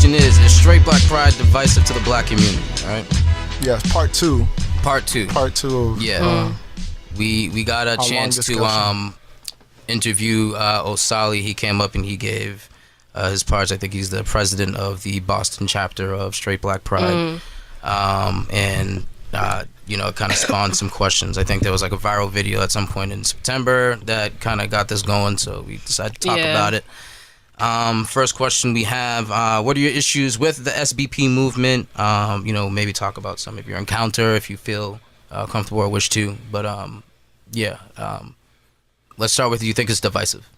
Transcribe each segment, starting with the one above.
question is straight black pride divisive to the black community? All right. Yes, part two. Part two. Part two of we got a chance to interview Osali. He came up and he gave his parts. I think he's the president of the Boston chapter of Straight Black Pride. And you know, it kind of spawned some questions. I think there was like a viral video at some point in September that kind of got this going, so we decided to talk about it. First question we have, what are your issues with the SBP movement? You know, maybe talk about some of your encounter if you feel comfortable or wish to. But let's start with, do you think it's divisive?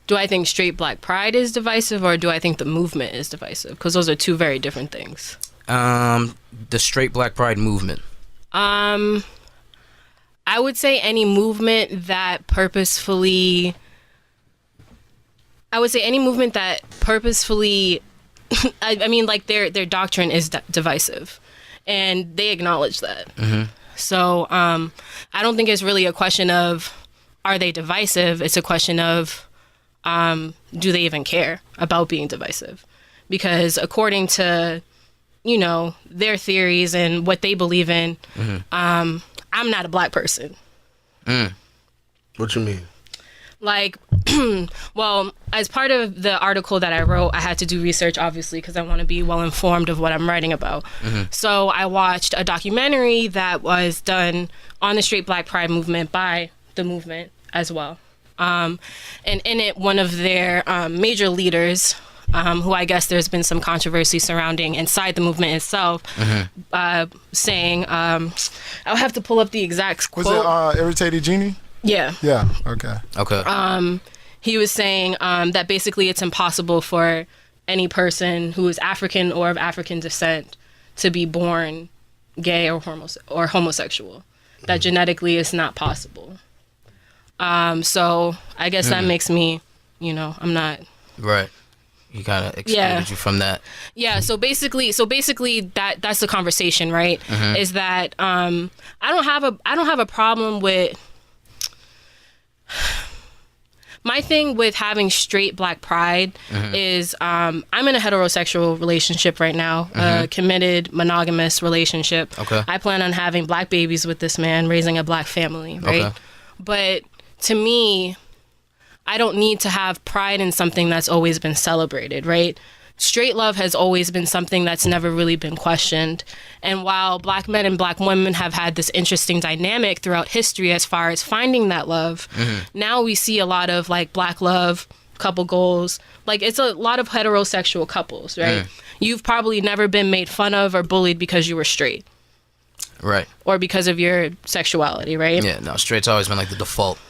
Do I think straight black pride is divisive, or do I think the movement is divisive? Because those are two very different things. The straight black pride movement. I would say any movement that purposefully... I mean, like, their doctrine is divisive, and they acknowledge that. So I don't think it's really a question of, are they divisive? It's a question of, do they even care about being divisive? Because according to, you know, their theories and what they believe in, I'm not a black person. What you mean? Like, well, as part of the article that I wrote, I had to do research, obviously, because I want to be well informed of what I'm writing about. So I watched a documentary that was done on the straight black pride movement by the movement as well. And in it, one of their major leaders, who I guess there's been some controversy surrounding inside the movement itself, saying, I'll have to pull up the exact quote. Was it Irritated Genie? Yeah. Yeah. Okay. He was saying that basically it's impossible for any person who is African or of African descent to be born gay or homosexual. That genetically is not possible. So I guess that makes me, you know, I'm not... Right. He kind of excluded you from that. Yeah, so basically that's the conversation, right? Is that I don't have a problem with... My thing with having straight black pride is I'm in a heterosexual relationship right now, a committed monogamous relationship. I plan on having black babies with this man, raising a black family, right? But to me, I don't need to have pride in something that's always been celebrated, right? Straight love has always been something that's never really been questioned. And while black men and black women have had this interesting dynamic throughout history as far as finding that love, now we see a lot of like black love, couple goals. Like, it's a lot of heterosexual couples, right? You've probably never been made fun of or bullied because you were straight. Right. Or because of your sexuality, right? Yeah, no, straight's always been like the default.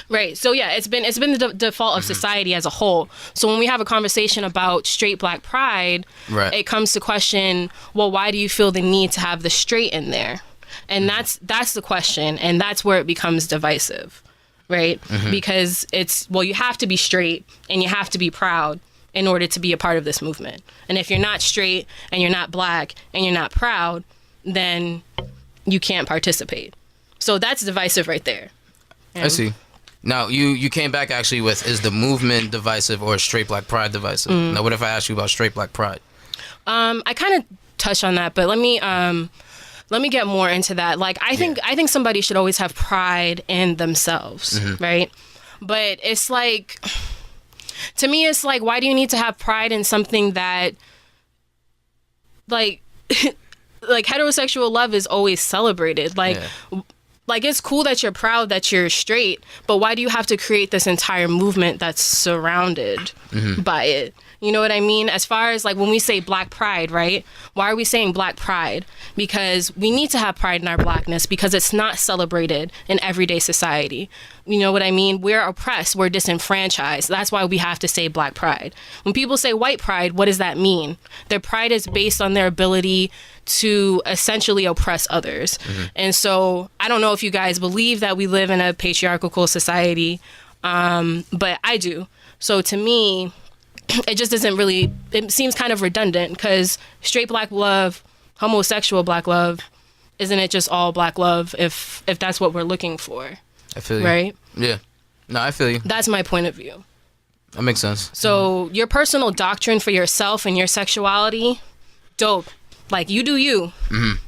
Right. So yeah, it's been the default of society as a whole. So when we have a conversation about straight black pride, it comes to question, well, why do you feel the need to have the straight in there? And that's the question, and that's where it becomes divisive, right? Because it's, well, you have to be straight and you have to be proud in order to be a part of this movement. And if you're not straight and you're not black and you're not proud, then you can't participate. So that's divisive right there. I see. Now, you came back actually with, is the movement divisive or straight black pride divisive? Now, what if I ask you about straight black pride? I kind of touched on that, but let me get more into that. Like, I think somebody should always have pride in themselves, right? But it's like, to me, it's like, why do you need to have pride in something that, like, like heterosexual love is always celebrated? Like, like, it's cool that you're proud that you're straight, but why do you have to create this entire movement that's surrounded by it? You know what I mean? As far as, like, when we say black pride, right? Why are we saying black pride? Because we need to have pride in our blackness, because it's not celebrated in everyday society. You know what I mean? We're oppressed. We're disenfranchised. That's why we have to say black pride. When people say white pride, what does that mean? Their pride is based on their ability to essentially oppress others. And so I don't know if you guys believe that we live in a patriarchal society, but I do. So to me, it just isn't really, it seems kind of redundant, because straight black love, homosexual black love, isn't it just all black love if that's what we're looking for? I feel you. Right? Yeah. No, I feel you. That's my point of view. That makes sense. So your personal doctrine for yourself and your sexuality, dope. Like, you do you.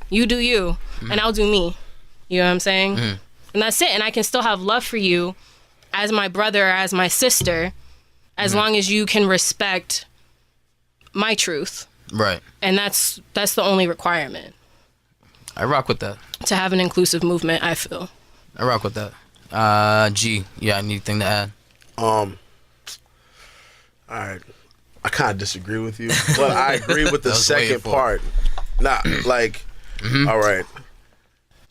You do you. And I'll do me. You know what I'm saying? And that's it. And I can still have love for you as my brother or as my sister, as long as you can respect my truth. Right. And that's the only requirement. I rock with that. To have an inclusive movement, I feel. I rock with that. G, yeah, anything to add? All right. I kind of disagree with you, but I agree with the second part. Not like, all right.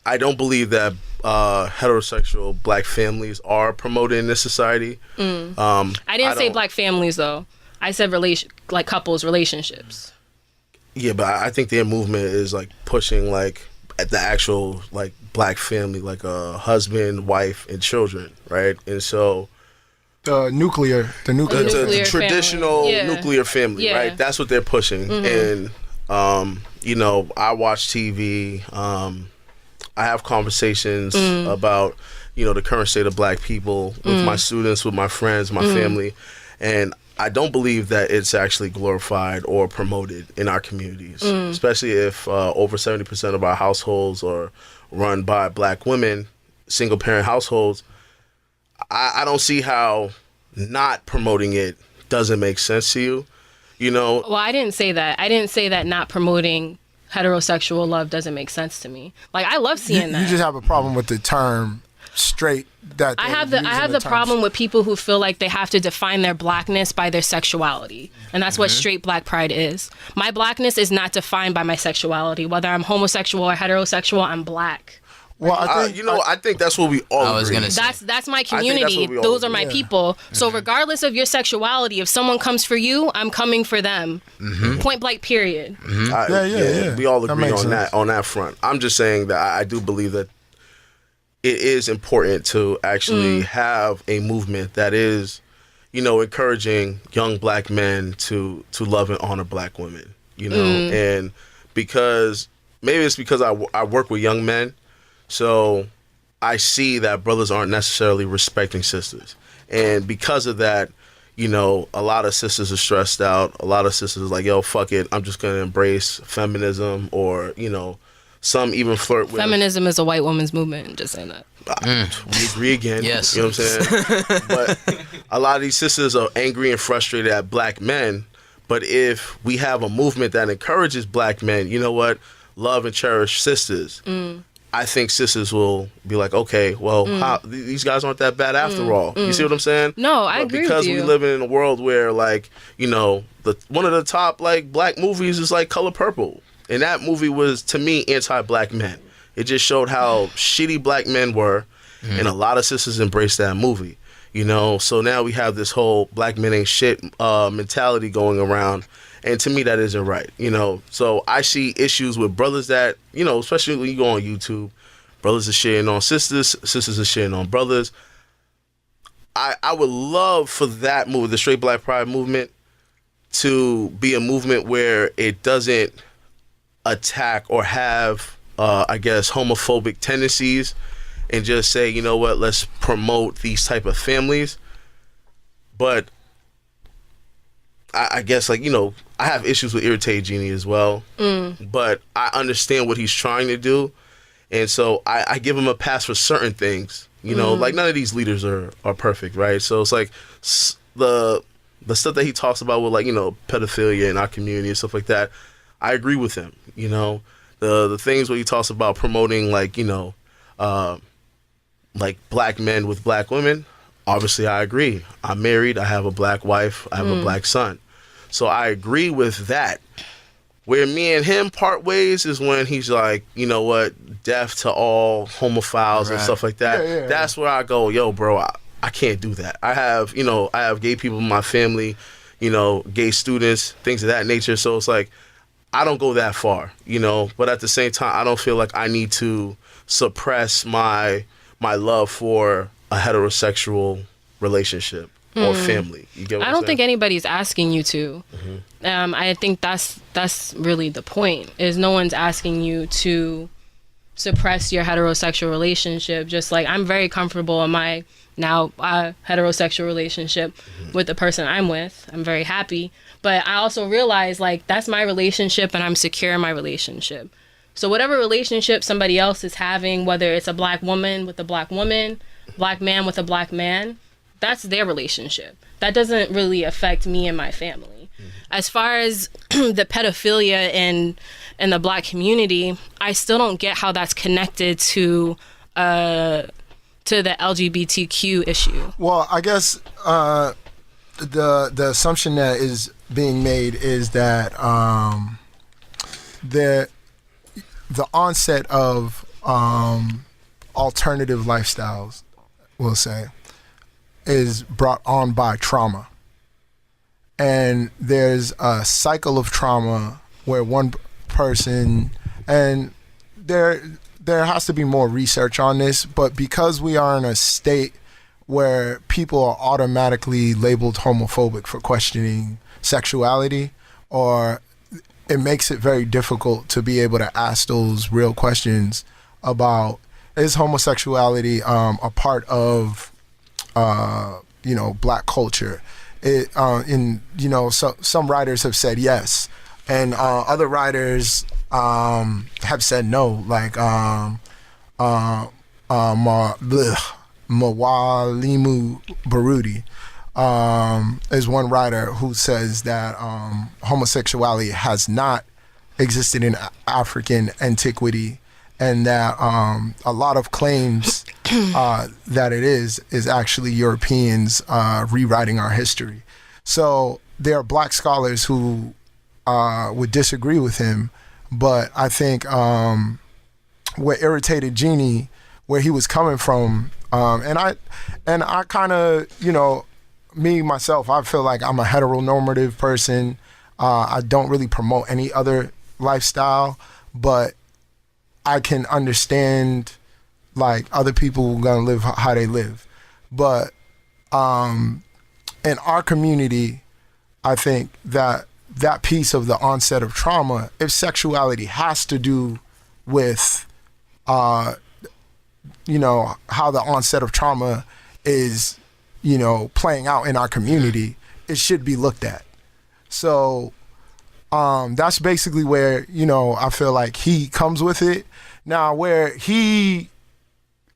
I don't believe that heterosexual black families are promoted in this society. I didn't say black families though. I said like couples relationships. Yeah, but I think their movement is like pushing like at the actual like black family, like a husband, wife, and children, right? And so The nuclear the traditional family. nuclear family, right? That's what they're pushing. And you know, I watch TV. I have conversations about, you know, the current state of black people with my students, with my friends, my family, and I don't believe that it's actually glorified or promoted in our communities, especially if over 70% of our households are run by black women, single parent households. I don't see how not promoting it doesn't make sense to you, you know? Well, I didn't say that. I didn't say that not promoting heterosexual love doesn't make sense to me. Like, I love seeing that. You just have a problem with the term straight. I have the problem with people who feel like they have to define their blackness by their sexuality. And that's what straight black pride is. My blackness is not defined by my sexuality. Whether I'm homosexual or heterosexual, I'm black. Well, I think that's what we all agree. Gonna say. That's my community. Those are my people. So regardless of your sexuality, if someone comes for you, I'm coming for them. Point blank, period. Yeah. We all agree on sense. that front. I'm just saying that I do believe that it is important to actually have a movement that is, you know, encouraging young black men to love and honor black women, you know, and because maybe it's because I work with young men. So I see that brothers aren't necessarily respecting sisters. And because of that, you know, a lot of sisters are stressed out. A lot of sisters are like, yo, fuck it. I'm just going to embrace feminism, or, you know, some even flirt with... Feminism is a white woman's movement, just saying that. We agree again. Yes. You know what I'm saying? But a lot of these sisters are angry and frustrated at black men. But if we have a movement that encourages black men, you know what? Love and cherish sisters. I think sisters will be like, okay, well, these guys aren't that bad after all. You see what I'm saying? No, I agree with you. Because we live in a world where, like, you know, one of the top, like, black movies is, like, Color Purple. And that movie was, to me, anti-black men. It just showed how shitty black men were, and a lot of sisters embraced that movie. You know, so now we have this whole black men ain't shit mentality going around. And to me, that isn't right, you know. So I see issues with brothers that, you know, especially when you go on YouTube, brothers are shitting on sisters, sisters are shitting on brothers. I would love for that movement, the Straight Black Pride movement, to be a movement where it doesn't attack or have, I guess, homophobic tendencies, and just say, you know what, let's promote these type of families. But I guess, like, you know, I have issues with Irritated Genie as well, but I understand what he's trying to do, and so I give him a pass for certain things. You know, like, none of these leaders are perfect, right? So it's like the stuff that he talks about with, like, you know, pedophilia in our community and stuff like that, I agree with him. You know, the things where he talks about promoting, like, you know, like black men with black women, obviously I agree. I'm married, I have a black wife, I have a black son. So I agree with that. Where me and him part ways is when he's like, you know what, deaf to all homophiles and stuff like that. Yeah. That's where I go, yo, bro, I can't do that. I have gay people in my family, you know, gay students, things of that nature. So it's like, I don't go that far, you know, but at the same time, I don't feel like I need to suppress my love for a heterosexual relationship or family. You get what I I'm don't saying? think anybody's asking you to. I think that's really the point, is no one's asking you to suppress your heterosexual relationship. Just like I'm very comfortable in my now heterosexual relationship with the person I'm with. I'm very happy. But I also realize like that's my relationship and I'm secure in my relationship. So whatever relationship somebody else is having, whether it's a black woman with a black woman, black man with a black man, that's their relationship. That doesn't really affect me and my family. As far as the pedophilia in the black community, I still don't get how that's connected to the LGBTQ issue. Well, I guess the assumption that is being made is that the onset of alternative lifestyles, we'll say, is brought on by trauma. And there's a cycle of trauma where one person, and there has to be more research on this, but because we are in a state where people are automatically labeled homophobic for questioning sexuality, or it makes it very difficult to be able to ask those real questions about, is homosexuality a part of black culture? Some writers have said yes, and other writers have said no. Like Mawalimu Barudi is one writer who says that homosexuality has not existed in African antiquity, and that a lot of claims that it is actually Europeans rewriting our history. So there are black scholars who would disagree with him, but I think where Irritated Genie, where he was coming from, and I kind of, me myself, I feel like I'm a heteronormative person. I don't really promote any other lifestyle, but I can understand like other people gonna live how they live. But in our community, I think that piece of the onset of trauma, if sexuality has to do with how the onset of trauma is playing out in our community, it should be looked at. So that's basically where I feel like he comes with it. Now where he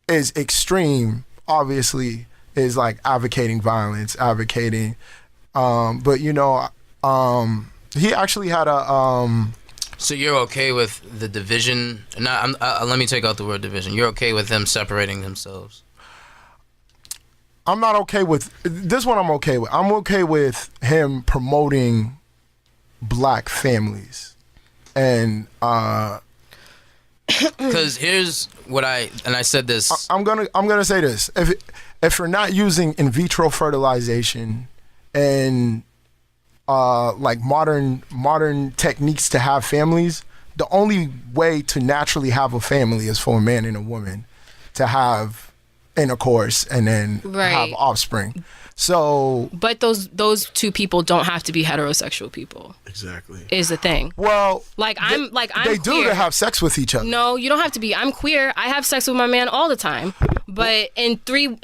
is extreme, obviously, is like advocating violence, but he actually had a So you're okay with the division? Let me take out the word division. You're okay with them separating themselves? I'm not okay with this one. I'm okay with. I'm okay with him promoting black families, and because here's what I said this. I'm gonna say this: if you're not using in vitro fertilization and like modern techniques to have families, the only way to naturally have a family is for a man and a woman to have intercourse and then have offspring. So, but those two people don't have to be heterosexual people. Exactly. Is the thing. Well, I'm they queer. do to have sex with each other. No, you don't have to be. I'm queer. I have sex with my man all the time. But in 3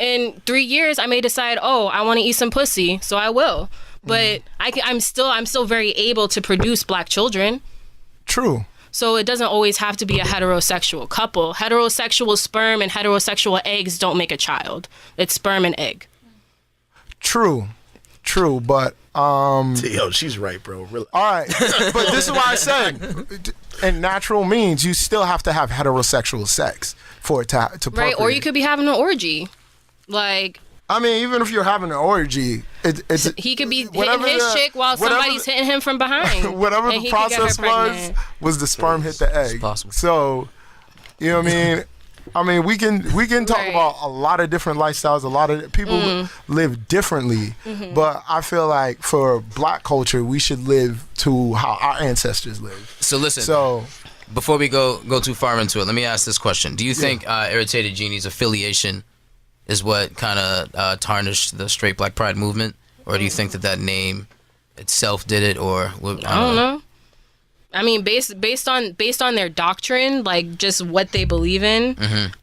years, I may decide, I want to eat some pussy, so I will. But I'm still very able to produce black children. True. So it doesn't always have to be a heterosexual couple. Heterosexual sperm and heterosexual eggs don't make a child. It's sperm and egg. True, but yo, she's right, bro. Really. All right, but this is why I said, in natural means, you still have to have heterosexual sex for it to procreate. Right, or you could be having an orgy, like. I mean, even if you're having an orgy, it's he could be hitting his chick while somebody's hitting him from behind. Whatever the process was the sperm hit the egg. Possible. So, you know what I mean? I mean, we can talk about a lot of different lifestyles. A lot of people live differently, but I feel like for black culture, we should live to how our ancestors lived. So listen. So before we go too far into it, let me ask this question: do you think Irritated Genie's affiliation is what kind of tarnished the straight black pride movement, or do you think that name itself did it, or I don't know. I mean, based on their doctrine, like just what they believe in,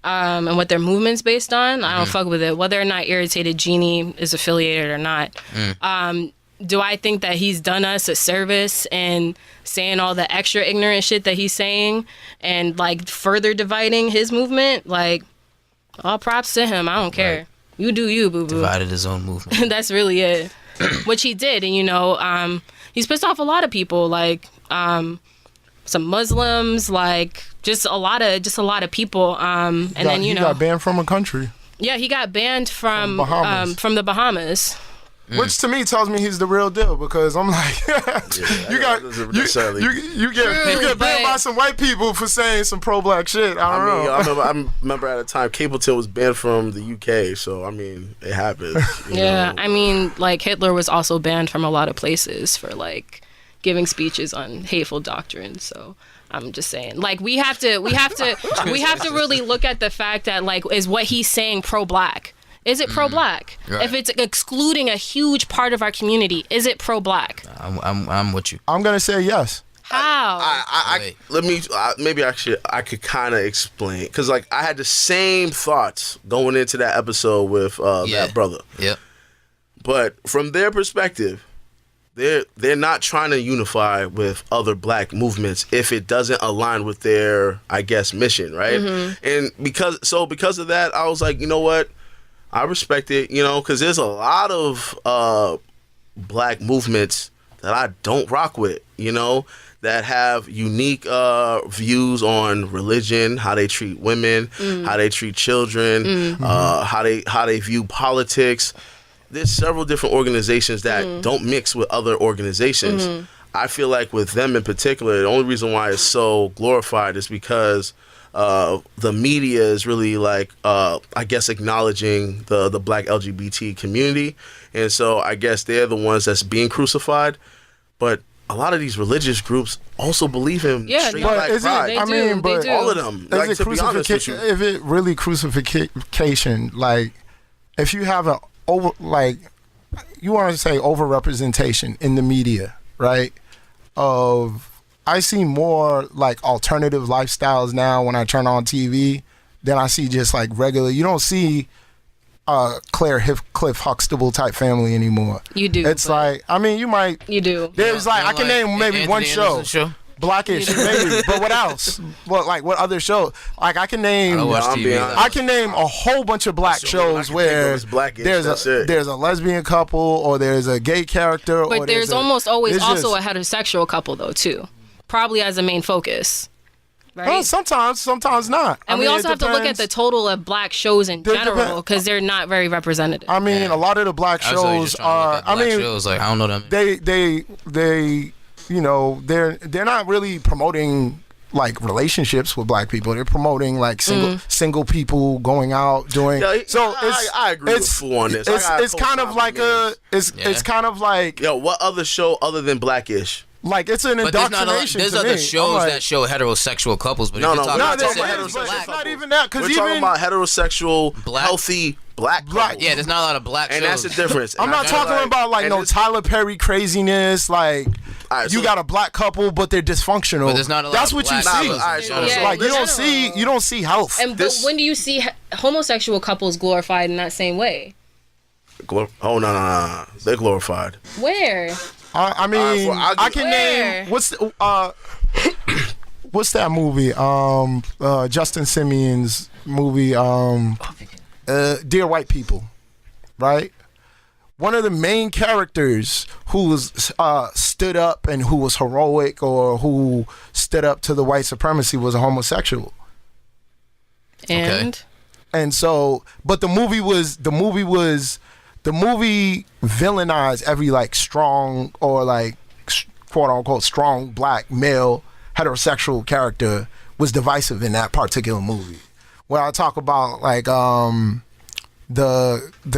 and what their movement's based on, I don't fuck with it. Whether or not Irritated Genie is affiliated or not. Do I think that he's done us a service and saying all the extra ignorant shit that he's saying and like further dividing his movement? Like, all props to him. I don't care. Right. You do you, boo boo. Divided his own movement. That's really it. Which he did, and you know, he's pissed off a lot of people, like some Muslims, like just a lot of people. And then you know, he got banned from a country. Yeah, he got banned from the Bahamas. Which to me tells me he's the real deal, because I'm like, you get banned by some white people for saying some pro-black shit. I don't know. I remember at a time Capleton was banned from the UK, so I mean it happens. Yeah, I mean like Hitler was also banned from a lot of places for like giving speeches on hateful doctrines. So I'm just saying, like we have to really look at the fact that like, is what he's saying pro-black? Is it pro-black? Right. If it's excluding a huge part of our community, is it pro-black? I'm with you. I'm gonna say yes. How? I could kind of explain, because like I had the same thoughts going into that episode with that brother. Yep. But from their perspective, they're not trying to unify with other black movements if it doesn't align with their, I guess, mission, right? And because of that, I was like, you know what? I respect it, you know, because there's a lot of black movements that I don't rock with, you know, that have unique views on religion, how they treat women, how they treat children, how they view politics. There's several different organizations that don't mix with other organizations. I feel like with them in particular, the only reason why it's so glorified is because the media is really like, I guess, acknowledging the black LGBT community. And so I guess they're the ones that's being crucified. But a lot of these religious groups also believe in straight black pride. But all of them. Like, to be honest with you, if it really crucifixion, like if you have you want to say overrepresentation in the media, right? I see more like alternative lifestyles now when I turn on TV than I see just like regular. You don't see Cliff Huxtable type family anymore. You do. It's like, I mean, you might. You do. There's I can name maybe Anthony one show. Blackish, maybe. But what else? What other show? Like I can name a whole bunch of black shows where there's a lesbian couple or there's a gay character. But or there's almost always also a heterosexual couple though too. Probably as a main focus, right? Well, sometimes not. And we also have to look at the total of black shows in general, because they're not very representative. I mean, a lot of the black shows are. Shows, like I don't know them. They you know, they're not really promoting like relationships with black people. They're promoting like single people going out doing. Yeah, so I agree with Fu on this. It's kind of like it's kind of like, yo, what other show other than Blackish? Like it's an indoctrination. There's other shows that show heterosexual couples, but it's not even that. We're talking about heterosexual, healthy black couples. Yeah, there's not a lot of black shows. And that's the difference. I'm not talking about like no Tyler Perry craziness. Like you got a black couple, but they're dysfunctional. But there's not a lot. That's what you see. Like you don't see health. But when do you see homosexual couples glorified in that same way? Oh no, they're glorified. Where? I mean, I can name what's that movie? Justin Simeon's movie, Dear White People, right? One of the main characters who was stood up and who was heroic or who stood up to the white supremacy was a homosexual. And so, but the movie villainized every like strong or like quote unquote strong black male heterosexual character was divisive in that particular movie. Where I talk about like the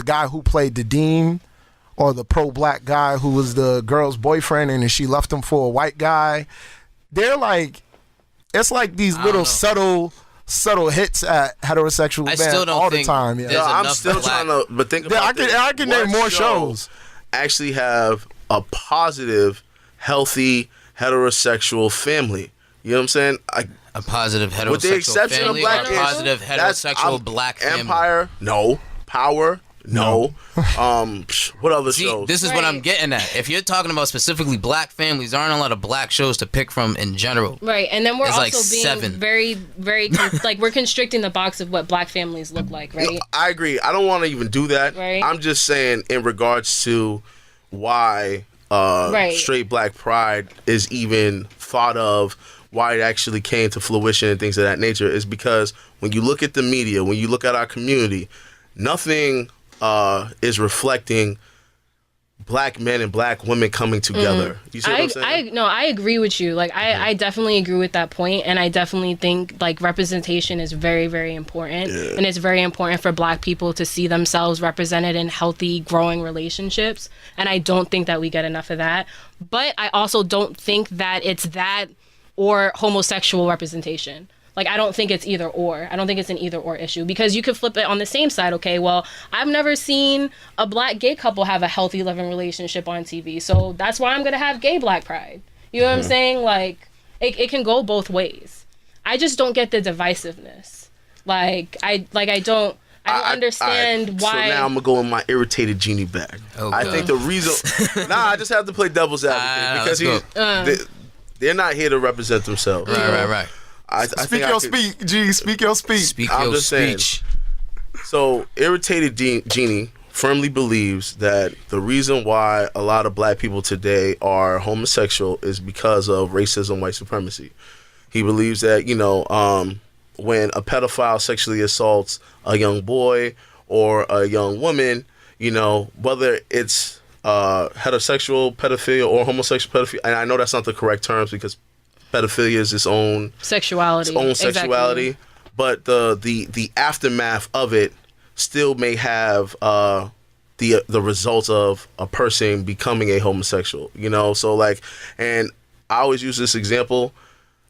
guy who played the dean, or the pro-black guy who was the girl's boyfriend and then she left him for a white guy. They're like, it's like these little subtle hits at heterosexual men all the time. Yeah, I'm still trying to, but think about this. I can name more shows. Actually have a positive, healthy, heterosexual family. You know what I'm saying? A positive heterosexual with the exception family, of black or a positive heterosexual black family. Empire, no. Power, no. What other shows? This is what I'm getting at. If you're talking about specifically black families, there aren't a lot of black shows to pick from in general. Right, and then we're There's also like being 7. very, very like we're constricting the box of what black families look like, right? No, I agree. I don't want to even do that. Right. I'm just saying in regards to why straight black pride is even thought of, why it actually came to fruition and things of that nature, is because when you look at the media, when you look at our community, nothing is reflecting black men and black women coming together. You see what I'm saying? I agree with you. Like, I definitely agree with that point, and I definitely think, like, representation is very, very important, and it's very important for black people to see themselves represented in healthy, growing relationships, and I don't think that we get enough of that. But I also don't think that it's that or homosexual representation. Like, I don't think it's either or. I don't think it's an either or issue, because you could flip it on the same side. Okay, well, I've never seen a black gay couple have a healthy, loving relationship on TV, so that's why I'm gonna have gay black pride. You know what I'm saying? Like, it can go both ways. I just don't get the divisiveness. I don't understand why. So now I'm gonna go in my irritated genie bag. Oh, I think the reason. I just have to play devil's advocate because they're not here to represent themselves. Right. Speak your speech. I'm just saying. So, irritated Genie firmly believes that the reason why a lot of black people today are homosexual is because of racism, white supremacy. He believes that, when a pedophile sexually assaults a young boy or a young woman, whether it's heterosexual pedophilia or homosexual pedophilia, and I know that's not the correct terms because pedophilia is its own sexuality. Exactly. But the aftermath of it still may have the results of a person becoming a homosexual. So like, and I always use this example.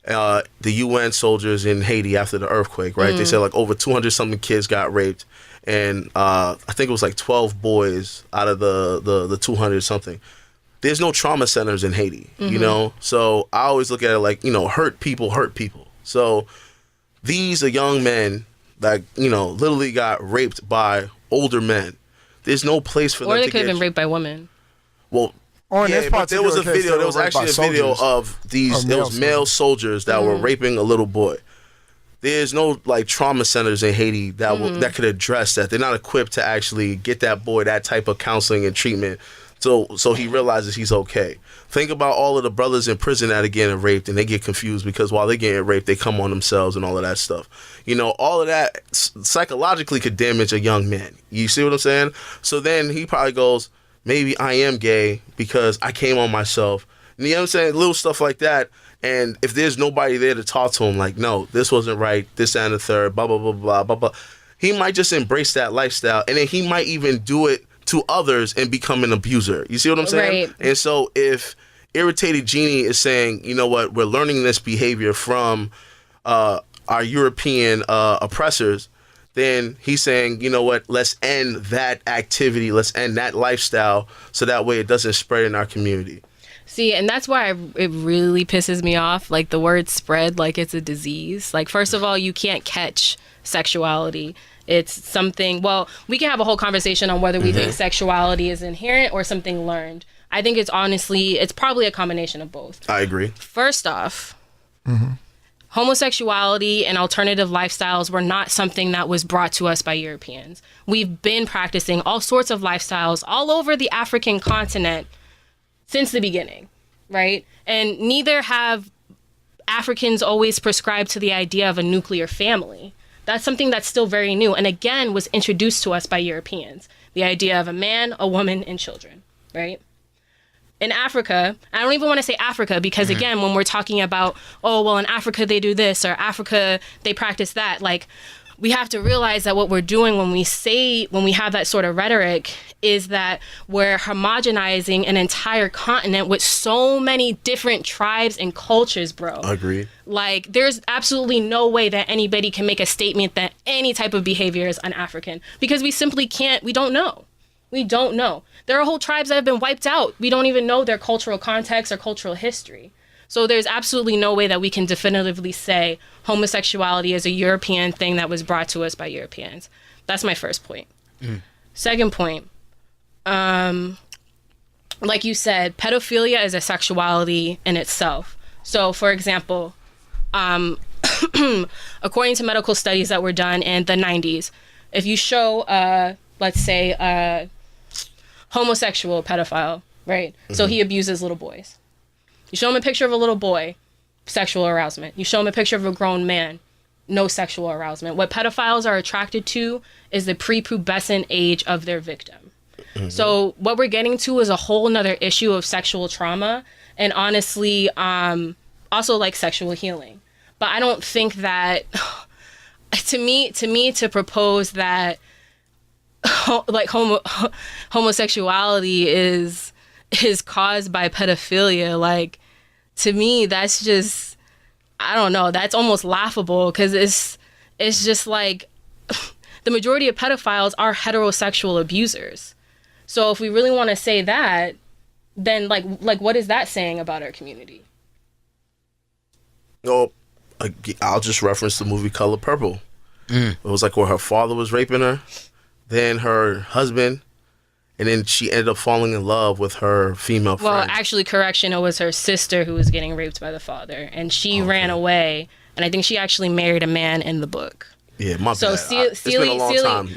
The UN soldiers in Haiti after the earthquake, right? They said like over 200 something kids got raped, and I think it was like 12 boys out of the 200 something. There's no trauma centers in Haiti, So I always look at it like, hurt people hurt people. So these are young men that, literally got raped by older men. There's no place for them to get... Or they could have been raped by women. Well, but there was a video. There was actually a video of those male soldiers that were raping a little boy. There's no like trauma centers in Haiti that could address that. They're not equipped to actually get that boy that type of counseling and treatment. So he realizes he's okay. Think about all of the brothers in prison that are getting raped and they get confused because while they're getting raped, they come on themselves and all of that stuff. All of that psychologically could damage a young man. You see what I'm saying? So then he probably goes, maybe I am gay because I came on myself. You know what I'm saying? Little stuff like that. And if there's nobody there to talk to him, like, no, this wasn't right, this and the third, blah, blah, blah, blah, blah, blah. He might just embrace that lifestyle. And then he might even do it to others and become an abuser. You see what I'm saying? Right. And so if Irritated Genie is saying, you know what, we're learning this behavior from our European oppressors, then he's saying, you know what, let's end that activity, let's end that lifestyle so that way it doesn't spread in our community. See, and that's why it really pisses me off, like the word spread like it's a disease. Like, first of all, you can't catch sexuality. It's something, well, we can have a whole conversation on whether we think sexuality is inherent or something learned. I think it's probably a combination of both. I agree. First off, homosexuality and alternative lifestyles were not something that was brought to us by Europeans. We've been practicing all sorts of lifestyles all over the African continent since the beginning, right? And neither have Africans always prescribed to the idea of a nuclear family. That's something that's still very new, and again, was introduced to us by Europeans. The idea of a man, a woman, and children, right? In Africa, I don't even want to say Africa because, again, when we're talking about, oh, well, in Africa they do this, or Africa they practice that, like, we have to realize that what we're doing when we have that sort of rhetoric is that we're homogenizing an entire continent with so many different tribes and cultures, bro. Agreed. Like, there's absolutely no way that anybody can make a statement that any type of behavior is un-African because we simply can't, we don't know. We don't know. There are whole tribes that have been wiped out. We don't even know their cultural context or cultural history. So there's absolutely no way that we can definitively say homosexuality is a European thing that was brought to us by Europeans. That's my first point. Second point, like you said, pedophilia is a sexuality in itself. So, for example, according to medical studies that were done in the 90s, if you show, let's say, a homosexual pedophile, right? So he abuses little boys. You show him a picture of a little boy, sexual arousement. You show him a picture of a grown man, no sexual arousement. What pedophiles are attracted to is the prepubescent age of their victim. So what we're getting to is a whole nother issue of sexual trauma, and honestly, also like sexual healing. But I don't think that, to me, to propose that like homosexuality is caused by pedophilia, like, to me, that's just, I don't know, that's almost laughable, because it's just like the majority of pedophiles are heterosexual abusers. So if we really want to say that, then like what is that saying about our community? Well, I'll just reference the movie Color Purple. It was like where her father was raping her, then her husband, and then she ended up falling in love with her female friend. Well, actually, correction, it was her sister who was getting raped by the father, and she ran away, and I think she actually married a man in the book. Yeah, my so bad. It's been a long time.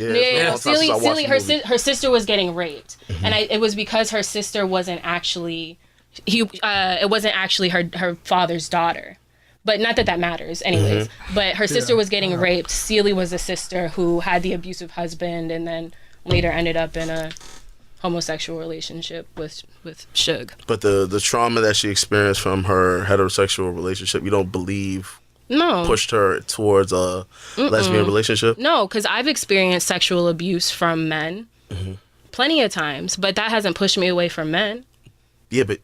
Celie, her sister was getting raped, and it was because her sister wasn't actually, it wasn't actually her father's daughter. But not that matters, anyways. But her sister was getting raped. Celie was a sister who had the abusive husband, and then later ended up in a homosexual relationship with Suge. But the trauma that she experienced from her heterosexual relationship, you don't believe pushed her towards a lesbian relationship? No, because I've experienced sexual abuse from men plenty of times, but that hasn't pushed me away from men. Yeah, but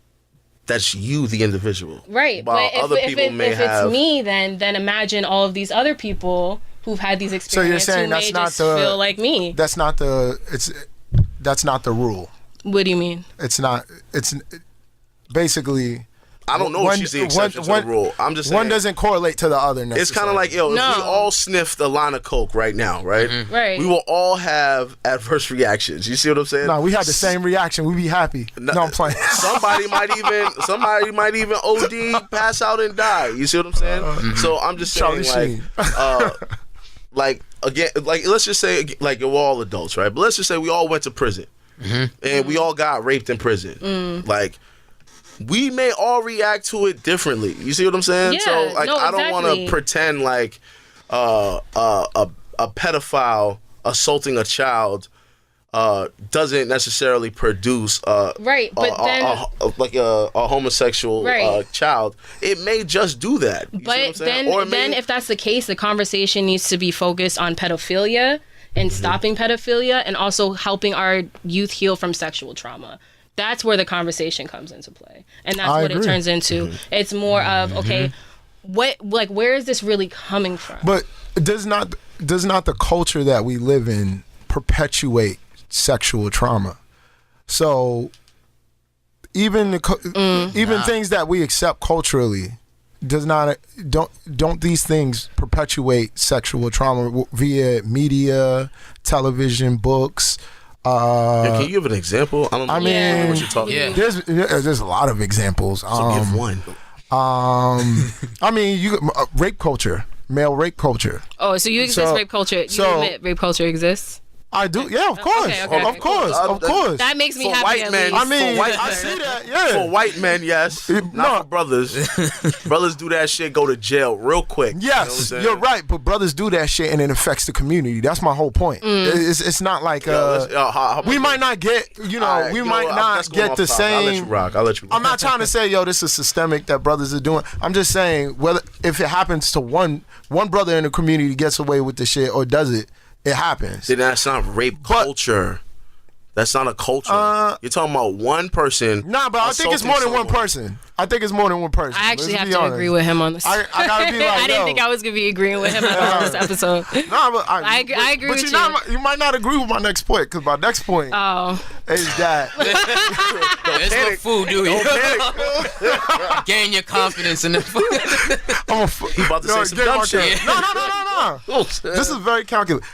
that's you, the individual. Right. While but other people if it's me, then imagine all of these other people who've had these experiences, so you're saying who may just feel like me. That's not the rule. What do you mean? It's not. It's basically. I don't know if she's the exception to the rule. I'm just saying. One doesn't correlate to the other necessarily. It's kind of like, if we all sniffed a line of coke right now, right? Right. We will all have adverse reactions. You see what I'm saying? No, we had the same reaction. We'd be happy. No, I'm playing. Somebody might even OD, pass out, and die. You see what I'm saying? So I'm just saying, like again, like let's just say, like we're all adults, right? But let's just say we all went to prison, and we all got raped in prison, like. We may all react to it differently. You see what I'm saying? Yeah, so like, I don't want exactly. to pretend like a pedophile assaulting a child doesn't necessarily produce right, but then a homosexual child. It may just do that. You but then if that's the case, the conversation needs to be focused on pedophilia and stopping pedophilia, and also helping our youth heal from sexual trauma. That's where the conversation comes into play, and that's what it turns into. It's more of, okay, where is this really coming from? But does not the culture that we live in perpetuate sexual trauma? So even things that we accept culturally don't these things perpetuate sexual trauma via media, television, books? Can you give an example? I don't know what you're talking about. There's a lot of examples. So give one. I mean, rape culture, male rape culture. Oh, so you exist rape culture? You admit rape culture exists? I do, yeah, of course, of course. That makes me for happy. White men, I mean, I see that. Yeah. For white men, yes. Not for brothers. Brothers do that shit, go to jail real quick. Yes, you're right. But brothers do that shit, and it affects the community. That's my whole point. It's not like we might not get, we might not get the same. I'll let you rock. I'm not trying to say, this is systemic that brothers are doing. I'm just saying, whether if it happens to one brother in the community gets away with the shit or does it. It happens. Then that's not rape culture. That's not a culture. You're talking about one person. Nah, but I think it's more than one person. I think it's more than one person. I actually have to agree with him on this. I gotta be like, I didn't think I was gonna be agreeing with him on this episode. Nah, but I agree with you. You might not agree with my next point, because my next point is that There's no food, do you? Gain your confidence in the food. He about to say some dumb shit. No. This is very calculated.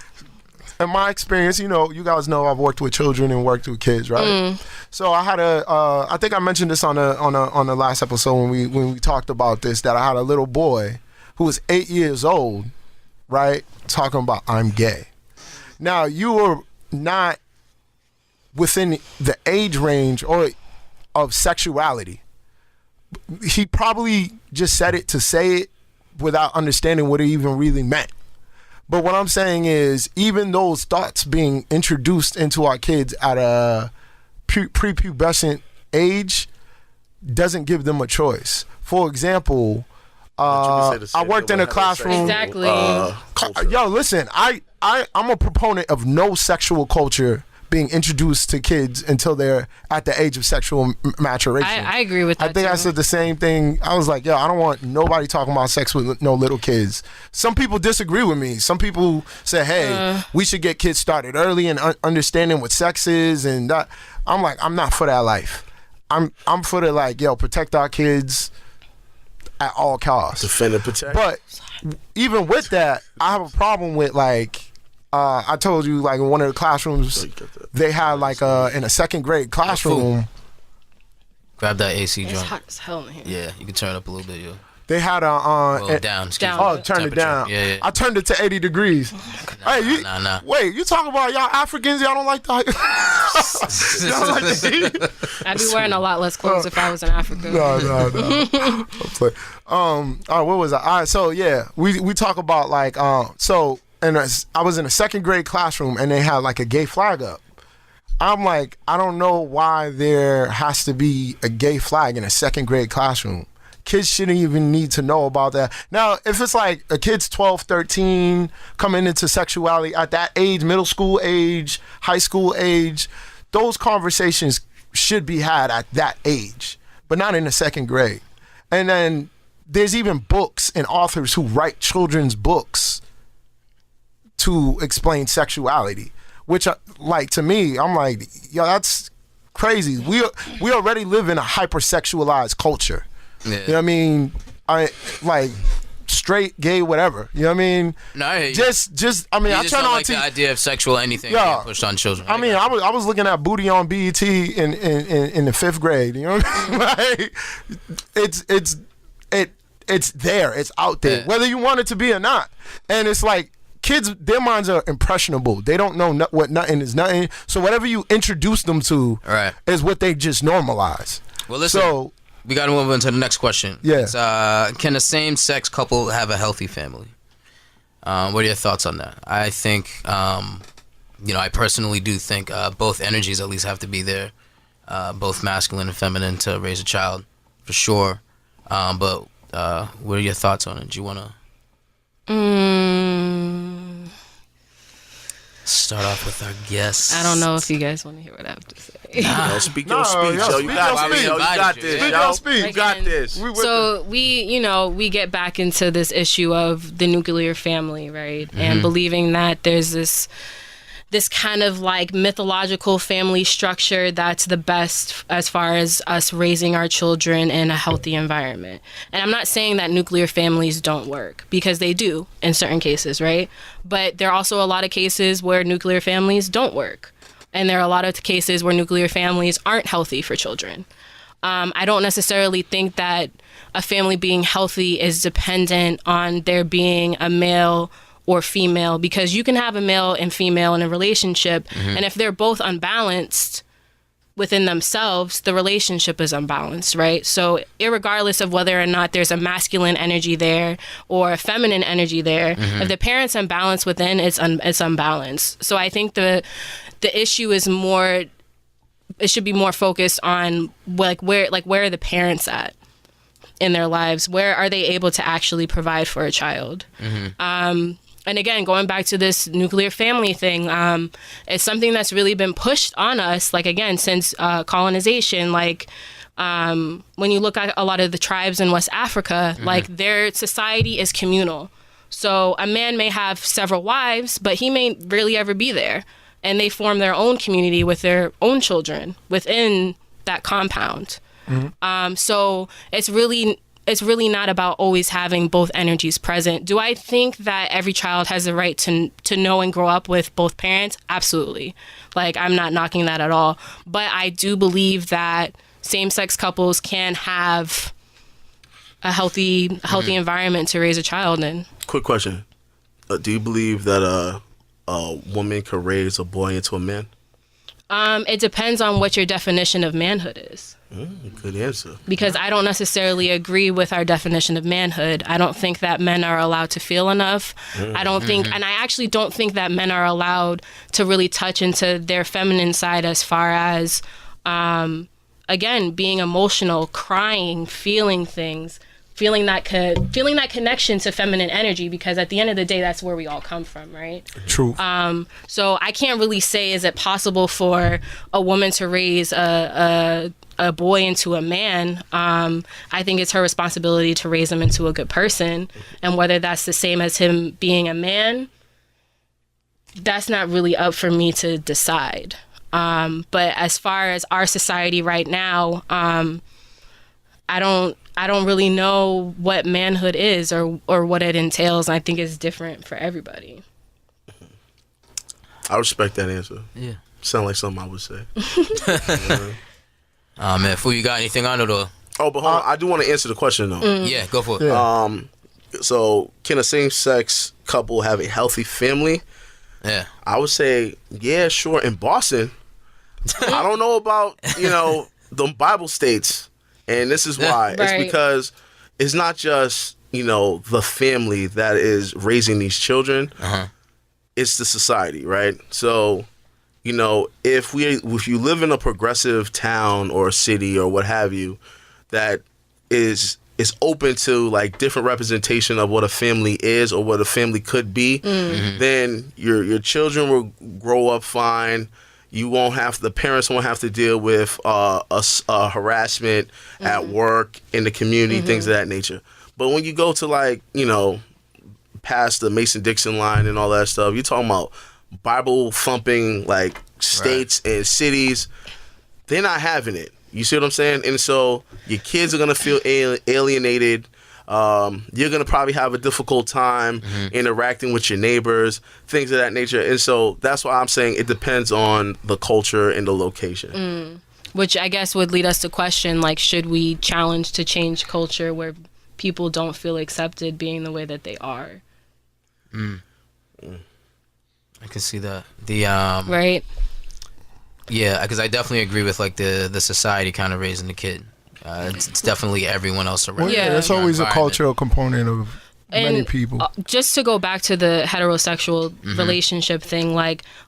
In my experience, you guys know I've worked with children and worked with kids, right? So I had I think I mentioned this on the last episode when we talked about this, that I had a little boy who was 8 years old, right, talking about I'm gay. Now, you were not within the age range of sexuality. He probably just said it to say it without understanding what it even really meant. But what I'm saying is, even those thoughts being introduced into our kids at a prepubescent age doesn't give them a choice. For example, I worked in a classroom. Exactly. Yo, listen, I'm a proponent of no sexual culture being introduced to kids until they're at the age of sexual maturation. I agree with that. I think I said the same thing. I was like, yo, I don't want nobody talking about sex with no little kids. Some people disagree with me. Some people say, hey, we should get kids started early and understanding what sex is, and that. I'm like, I'm not for that life. I'm for the, like, yo, protect our kids at all costs. Defend and protect. But even with that, I have a problem with, like, I told you, like, in one of the classrooms, they had, like, in a second grade classroom. Grab that AC joint. It's hot as hell in here. Yeah, you can turn it up a little bit, yo. They had down. Turn it down. Yeah. I turned it to 80 degrees. Nah. Wait, you talking about y'all Africans? Y'all don't like the y'all don't like the heat? I'd be wearing a lot less clothes if I was in Africa. No. All right, what was I? All right, so yeah, we talk about, like, and I was in a second grade classroom and they had, like, a gay flag up. I'm like, I don't know why there has to be a gay flag in a second grade classroom. Kids shouldn't even need to know about that. Now, if it's like a kid's 12, 13, coming into sexuality at that age, middle school age, high school age, those conversations should be had at that age, but not in the second grade. And then there's even books and authors who write children's books to explain sexuality, which, like, to me, I'm like, yo, that's crazy. We already live in a hypersexualized culture. Yeah. You know what I mean? Like, straight, gay, whatever. You know what I mean? No, I hear you. Just I mean, you I just turn don't on like TV. the idea of sexual anything being pushed on children. I mean, I was looking at Booty on BET in the 5th grade. You know what I mean? Like, it's there. It's out there, whether you want it to be or not. And it's like, kids, their minds are impressionable. They don't know what nothing is nothing. So whatever you introduce them to is what they just normalize. Well, listen, we got to move on to the next question. Yeah. It's, can a same-sex couple have a healthy family? What are your thoughts on that? I think, I personally do think both energies at least have to be there, both masculine and feminine, to raise a child, for sure. But what are your thoughts on it? Do you want to start off with our guests? I don't know if you guys want to hear what I have to say. Speak your speech, yo. You got this. You got this. So we get back into this issue of the nuclear family, right? Mm-hmm. And believing that there's this kind of, like, mythological family structure that's the best as far as us raising our children in a healthy environment. And I'm not saying that nuclear families don't work, because they do in certain cases, right? But there are also a lot of cases where nuclear families don't work. And there are a lot of cases where nuclear families aren't healthy for children. I don't necessarily think that a family being healthy is dependent on there being a male or female, because you can have a male and female in a relationship, and if they're both unbalanced within themselves, the relationship is unbalanced, right? So irregardless of whether or not there's a masculine energy there or a feminine energy there, if the parents unbalanced within, it's unbalanced. So I think the issue is more, it should be more focused on, where are the parents at in their lives? Where are they able to actually provide for a child? and again, going back to this nuclear family thing, it's something that's really been pushed on us, like, again, since colonization. Like, when you look at a lot of the tribes in West Africa, like, their society is communal. So a man may have several wives, but he may rarely ever be there. And they form their own community with their own children within that compound. So it's really not about always having both energies present. Do I think that every child has the right to know and grow up with both parents? Absolutely. Like, I'm not knocking that at all. But I do believe that same-sex couples can have a healthy environment to raise a child in. Quick question. Do you believe that a woman could raise a boy into a man? It depends on what your definition of manhood is. Good answer. Because I don't necessarily agree with our definition of manhood. I don't think that men are allowed to feel enough. I don't think, and I actually don't think that men are allowed to really touch into their feminine side as far as, again, being emotional, crying, feeling things, feeling that connection to feminine energy, because at the end of the day, that's where we all come from, right? True. So I can't really say, is it possible for a woman to raise a boy into a man? I think it's her responsibility to raise him into a good person. And whether that's the same as him being a man, that's not really up for me to decide. But as far as our society right now, I don't really know what manhood is or what it entails. I think it's different for everybody. I respect that answer. Yeah. Sound like something I would say. Man, Fu, you got anything on it or? Oh, but hold on. I do want to answer the question though. Yeah, go for it. Yeah. So can a same-sex couple have a healthy family? Yeah. I would say, yeah, sure. In Boston, I don't know about, the Bible states. And this is why. Right. It's because it's not just, the family that is raising these children. It's the society, right? So, if you live in a progressive town or city or what have you, that is open to like different representation of what a family is or what a family could be, then your children will grow up fine. The parents won't have to deal with harassment at work, in the community, things of that nature. But when you go to past the Mason-Dixon line and all that stuff, you're talking about Bible thumping states and cities. They're not having it. You see what I'm saying? And so your kids are gonna feel alienated. You're gonna probably have a difficult time interacting with your neighbors, things of that nature. And so that's why I'm saying it depends on the culture and the location. Which I guess would lead us to question, should we challenge to change culture where people don't feel accepted being the way that they are? I can see that. Right? Yeah, because I definitely agree with the society kind of raising the kid. It's definitely everyone else around. Well, yeah, there's always a cultural component of many people. Just to go back to the heterosexual relationship thing,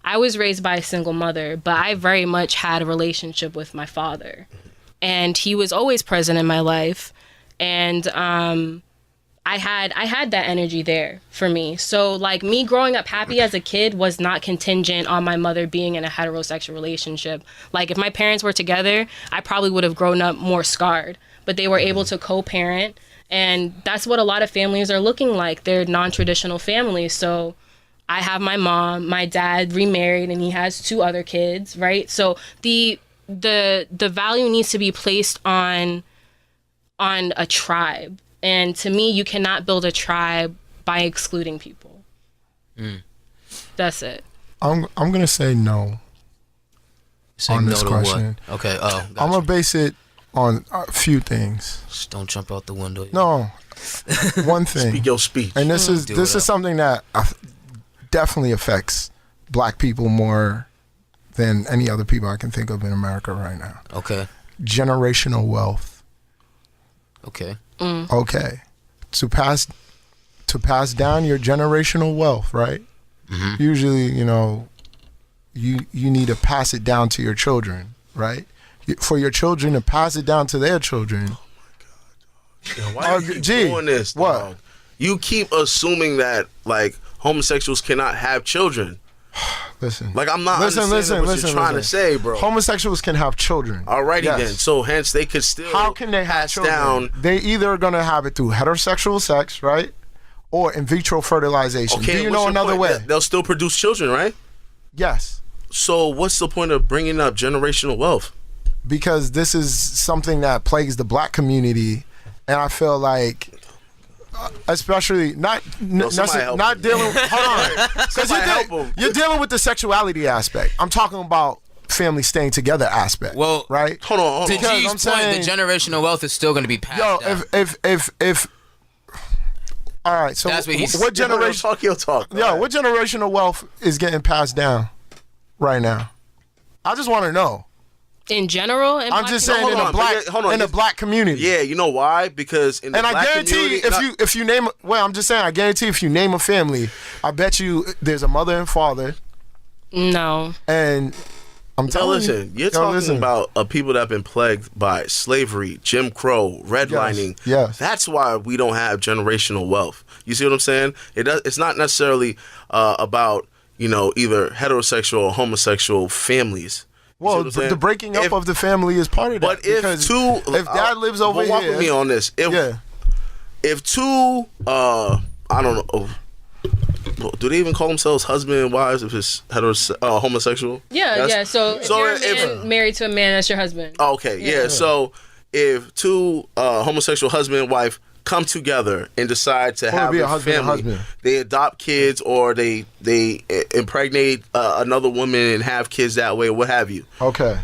I was raised by a single mother, but I very much had a relationship with my father. And he was always present in my life. And I had that energy there for me. So me growing up happy as a kid was not contingent on my mother being in a heterosexual relationship. If my parents were together, I probably would have grown up more scarred, but they were able to co-parent. And that's what a lot of families are looking like. They're non-traditional families. So I have my mom, my dad remarried, and he has 2 other kids, right? So the value needs to be placed on a tribe. And to me, you cannot build a tribe by excluding people. That's it. I'm gonna say no on this question. What? Okay. Oh, I'm gonna base it on a few things. Just don't jump out the window. No, one thing. Speak your speech. And this is something that definitely affects Black people more than any other people I can think of in America right now. Okay. Generational wealth. Okay. Okay. To pass down your generational wealth, right? Usually, you need to pass it down to your children, right? For your children to pass it down to their children. Oh my God, dog. Why are you doing this, what? dog? You keep assuming that homosexuals cannot have children. Listen. Like, I'm not understanding what you're trying to say, bro. Homosexuals can have children. Alrighty then. So hence they could still How can they have children? down. They either are gonna have it through heterosexual sex, right? Or in vitro fertilization. Okay, Do you know another way? They'll still produce children, right? Yes. So what's the point of bringing up generational wealth? Because this is something that plagues the black community, and I feel like, especially not dealing. Hold on, because you're dealing with the sexuality aspect. I'm talking about family staying together aspect. Well, right? Hold on. To G's point, the generational wealth is still going to be passed down. If all right, so That's what he's- what generation? Talk your talk. What generational wealth is getting passed down right now? I just want to know. In general, I'm just saying in the black community. Yeah, you know why? Because in the and black I guarantee if you name, I'm just saying, I guarantee if you name a family, I bet you there's a mother and father. No. And I'm telling you. You're talking about people that have been plagued by slavery, Jim Crow, redlining. Yes. That's why we don't have generational wealth. You see what I'm saying? It's not necessarily about, either heterosexual or homosexual families. Well, the breaking up of the family is part of that. But if dad lives over here, walk with me on this. If two, I don't know, do they even call themselves husband and wives if it's homosexual? Yeah. So if you're a man married to a man, that's your husband. Okay, yeah. So if two homosexual husband and wife come together and decide to have a family, they adopt kids or they impregnate another woman and have kids that way, or what have you. Okay.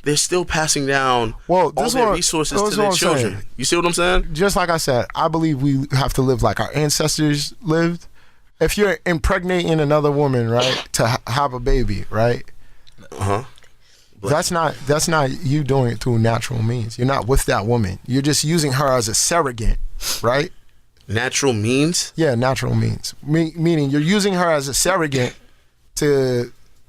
They're still passing down all their resources to their children. Saying. You see what I'm saying? Just like I said, I believe we have to live like our ancestors lived. If you're impregnating another woman, right, to have a baby, right? That's not you doing it through natural means. You're not with that woman. You're just using her as a surrogate, right? Natural means? Yeah, natural means. Meaning you're using her as a surrogate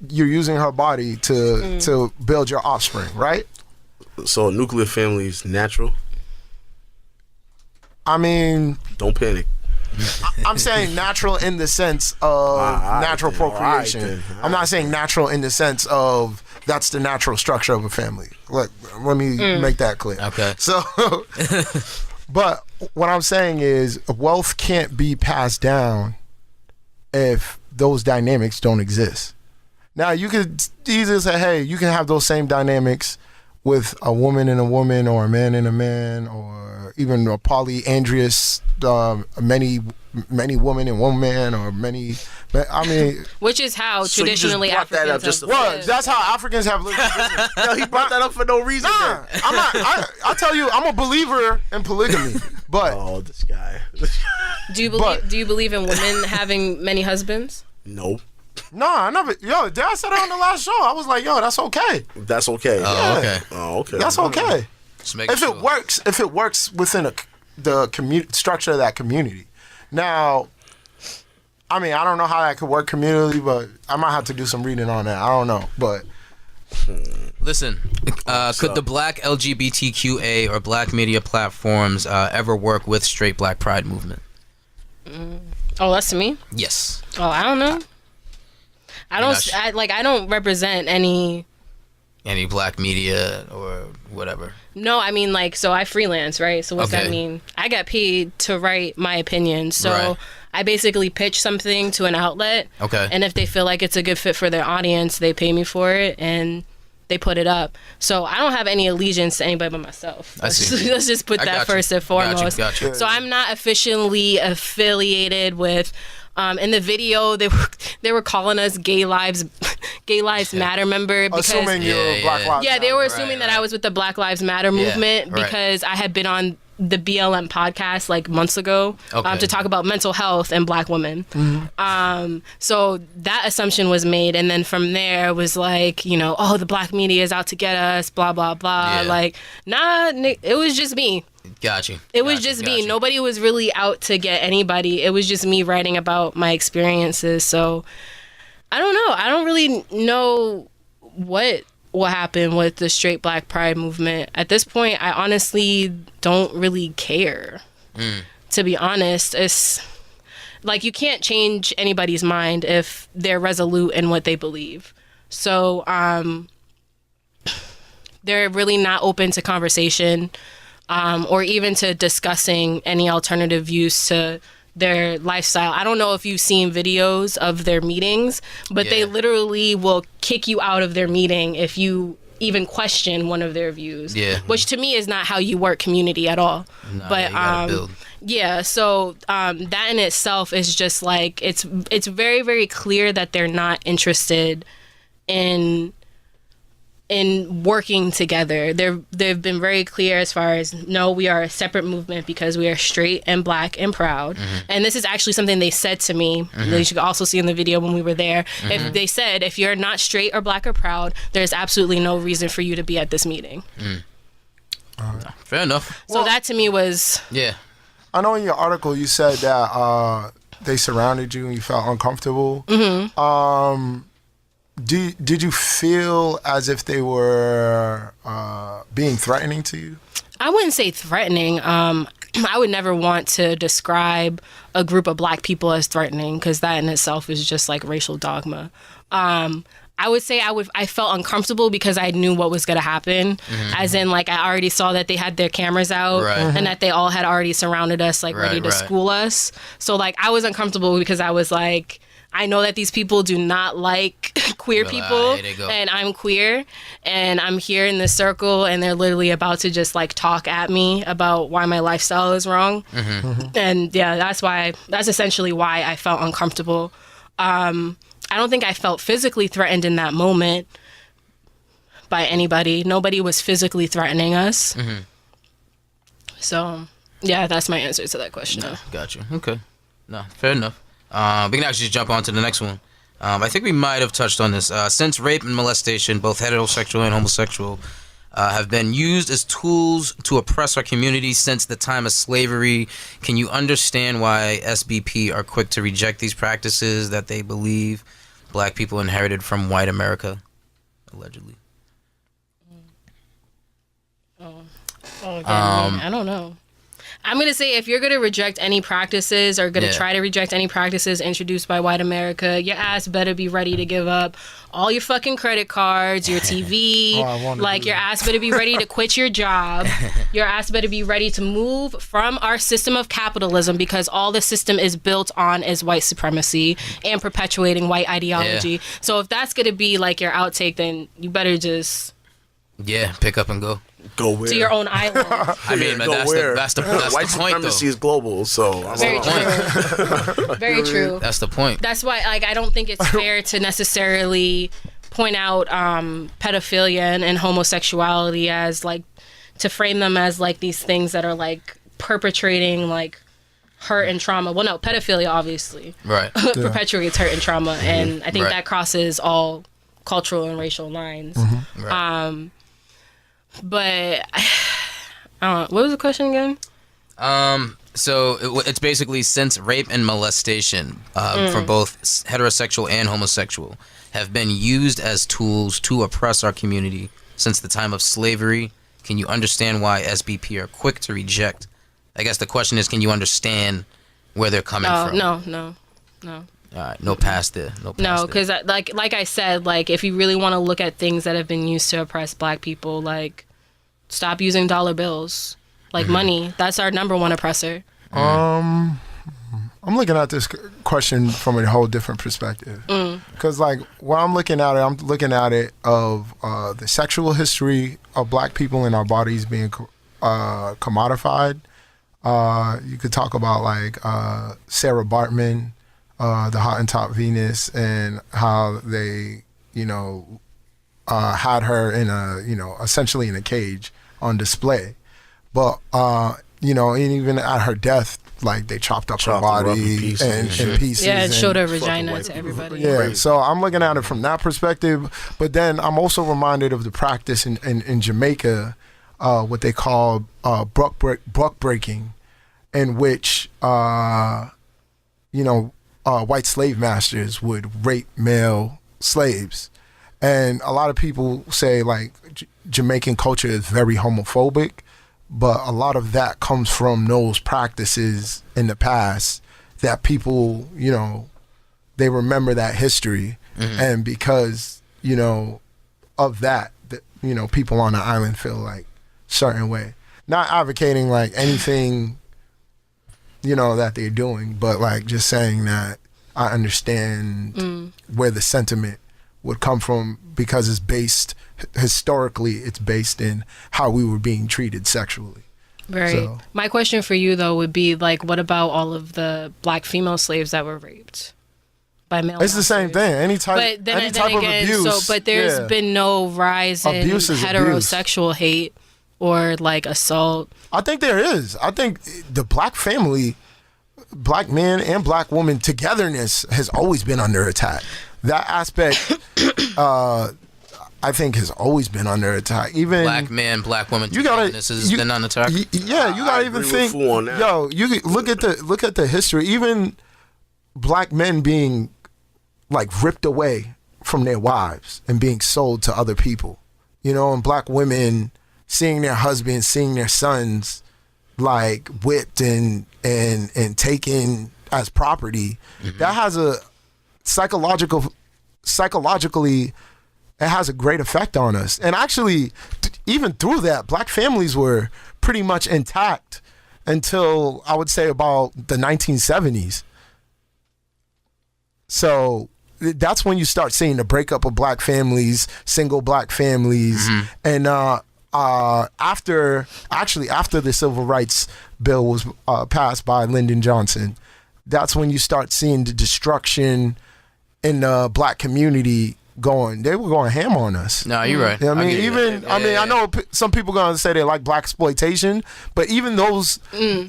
you're using her body to build your offspring, right? So a nuclear family is natural? I mean, don't panic. I'm saying natural in the sense of natural procreation. I'm not saying natural in the sense of that's the natural structure of a family. Let me make that clear. Okay. So, but what I'm saying is wealth can't be passed down if those dynamics don't exist. Now, you could easily say, hey, you can have those same dynamics with a woman and a woman, or a man and a man, or even a polyandrous, many women and one man, or many. I mean, which is how traditionally Africans that's how Africans have lived. No, he brought that up for no reason. Nah, I'm not. I tell you, I'm a believer in polygamy, but this guy. Do you believe in women having many husbands? No. No, I never. Dad said it on the last show. I was like, that's okay. That's okay. Okay. That's okay. If it works within the structure of that community. Now, I mean, I don't know how that could work communally, but I might have to do some reading on that. I don't know, but. Listen, could the black LGBTQA or black media platforms ever work with straight black pride movement? Oh, that's me? Yes. Oh, I don't know. I don't represent any black media or whatever. No, I mean, so I freelance, right? So what's that mean? I get paid to write my opinion. So I basically pitch something to an outlet. Okay. And if they feel like it's a good fit for their audience, they pay me for it and they put it up. So I don't have any allegiance to anybody but myself. Let's just put that first and foremost. Gotcha. So I'm not officially affiliated with. In the video, they were calling us Gay Lives Matter member because assuming you're Black Lives Matter. Yeah, they were assuming that I was with the Black Lives Matter movement because I had been on the BLM podcast months ago to talk about mental health and black women. Mm-hmm. So that assumption was made, and then from there it was the black media is out to get us, blah blah blah. Nah, it was just me. Got you. It was just me. Nobody was really out to get anybody. It was just me writing about my experiences. So I don't know. I don't really know what will happen with the straight black pride movement. At this point, I honestly don't really care. To be honest, like, you can't change anybody's mind if they're resolute in what they believe. So they're really not open to conversation, or even to discussing any alternative views to their lifestyle. I don't know if you've seen videos of their meetings, but they literally will kick you out of their meeting if you even question one of their views. Which to me is not how you work community at all. Nah, but you gotta build. So that in itself is just like, it's very, very clear that they're not interested in working together. They've been very clear as far as, no, we are a separate movement because we are straight and black and proud. And this is actually something they said to me, that you should also see in the video when we were there. If they said, if you're not straight or black or proud, there's absolutely no reason for you to be at this meeting. Fair enough. So that to me was... Yeah. I know in your article you said that they surrounded you and you felt uncomfortable. Did you feel as if they were being threatening to you? I wouldn't say threatening. I would never want to describe a group of black people as threatening, because that in itself is just like racial dogma. I would say I felt uncomfortable because I knew what was going to happen. As in, like, I already saw that they had their cameras out and that they all had already surrounded us, like, ready to school us. So, like, I was uncomfortable because I was like, I know that these people do not like queer people, and I'm queer, and I'm here in this circle, and they're literally about to just like talk at me about why my lifestyle is wrong. And yeah, that's essentially why I felt uncomfortable. I don't think I felt physically threatened in that moment by anybody. Nobody was physically threatening us. So yeah, that's my answer to that question. No, got you. Okay. No, fair enough. We can actually just jump on to the next one. I think we might have touched on this. Since rape and molestation, both heterosexual and homosexual, have been used as tools to oppress our community since the time of slavery, can you understand why SBP are quick to reject these practices that they believe black people inherited from white America, allegedly? I don't know. I'm going to say, if you're going to reject any practices or going to try to reject any practices introduced by white America, your ass better be ready to give up all your fucking credit cards, your TV. Your ass better be ready to quit your job. Your ass better be ready to move from our system of capitalism, because all the system is built on is white supremacy and perpetuating white ideology. So if that's going to be like your outtake, then you better just... pick up and go. Go where? To your own island. I mean, that's the white point, supremacy though. is global, so Very true. Very true. That's the point. That's why, like, I don't think it's fair to necessarily point out pedophilia and homosexuality as, like, to frame them as, like, these things that are, like, perpetrating, like, hurt and trauma. Well, no, pedophilia, obviously. Perpetuates hurt and trauma, and I think that crosses all cultural and racial lines. But I don't know. What was the question again? So it's basically, since rape and molestation for both heterosexual and homosexual have been used as tools to oppress our community since the time of slavery, can you understand why SBP are quick to reject? I guess the question is, can you understand where they're coming from? No. All right, no past there. No, because like I said, like, if you really want to look at things that have been used to oppress black people, like, stop using dollar bills, like money. That's our number one oppressor. I'm looking at this question from a whole different perspective. Because like, when I'm looking at it of the sexual history of black people and our bodies being commodified. You could talk about like Sarah Bartman, the Hottentot Venus, and how they, had her in essentially in a cage on display. But, and even at her death, like, they chopped up her body in pieces. Yeah, it showed her vagina to everybody. Yeah, so I'm looking at it from that perspective. But then I'm also reminded of the practice in Jamaica, what they call buck breaking, in which, white slave masters would rape male slaves. And a lot of people say, like, Jamaican culture is very homophobic, but a lot of that comes from those practices in the past that people, they remember that history. And because, of that, people on the island feel like certain way. Not advocating like anything, that they're doing, but like just saying that I understand where the sentiment would come from, because it's based, historically, it's based in how we were being treated sexually. Right. So, my question for you, though, would be like, what about all of the black female slaves that were raped by male? It's the same thing. Any type of abuse. But there's been no rise in heterosexual hate or like assault. I think there is. I think the black family, black man and black woman togetherness has always been under attack. That aspect, I think, has always been under attack. Even black man, black woman togetherness has been under attack. You gotta even think. You look at the history. Even black men being like ripped away from their wives and being sold to other people, and black women seeing their husbands, seeing their sons like whipped and taken as property. That has a psychologically, it has a great effect on us. And actually, even through that, black families were pretty much intact until, I would say, about the 1970s. So that's when you start seeing the breakup of black families, single black families. And after the Civil Rights Bill was passed by Lyndon Johnson, that's when you start seeing the destruction in the black community going. They were going ham on us. No, you're right. I know some people going to say they like black exploitation, but even those,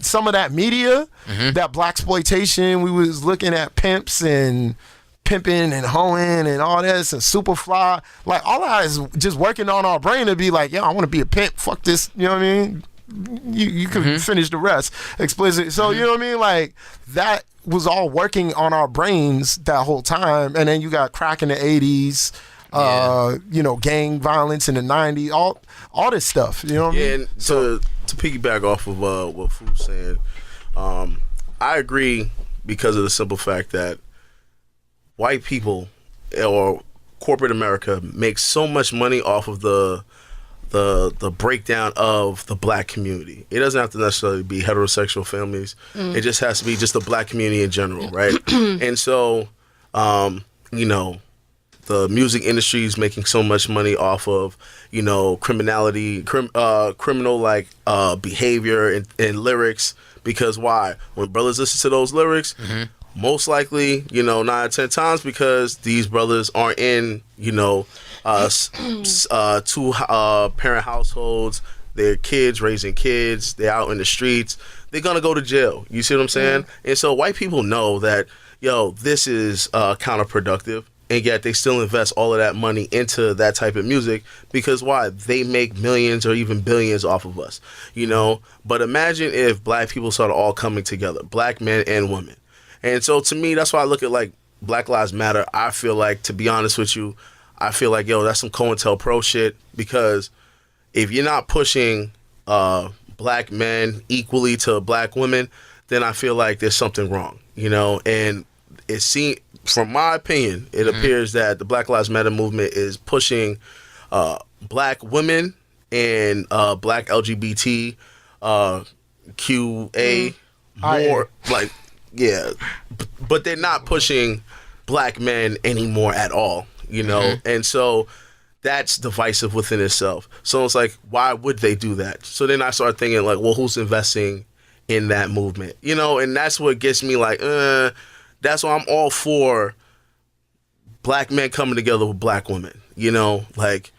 some of that media, that black exploitation, we was looking at pimps and pimping and hoeing and all this and Superfly, like all that is just working on our brain to be like, I want to be a pimp. Fuck this. You know what I mean? You can finish the rest explicit. So you know what I mean? Like that was all working on our brains that whole time. And then you got crack in the 80s, gang violence in the 90s, all this stuff. You know what I mean? And to piggyback off of what Fu's saying, I agree, because of the simple fact that white people or corporate America makes so much money off of the breakdown of the black community. It doesn't have to necessarily be heterosexual families. It just has to be just the black community in general, right? And so, the music industry is making so much money off of, criminality, criminal like behavior and lyrics. Because why? When brothers listen to those lyrics, most likely, 9 out of 10 times, because these brothers aren't in, two parent households, their kids raising kids, they're out in the streets, they're gonna go to jail. You see what I'm saying? And so white people know that, this is counterproductive, and yet they still invest all of that money into that type of music, because why? They make millions or even billions off of us, But imagine if black people started all coming together, black men and women. And so to me, that's why I look at like Black Lives Matter. I feel like, to be honest with you, I feel like, that's some COINTELPRO shit, because if you're not pushing black men equally to black women, then I feel like there's something wrong, and it seems, from my opinion, it appears that the Black Lives Matter movement is pushing black women and black LGBT QA more, like, but they're not pushing black men anymore at all, and so that's divisive within itself. So it's like, why would they do that? So then I start thinking like, well, who's investing in that movement? And that's what gets me like, that's why I'm all for black men coming together with black women, like,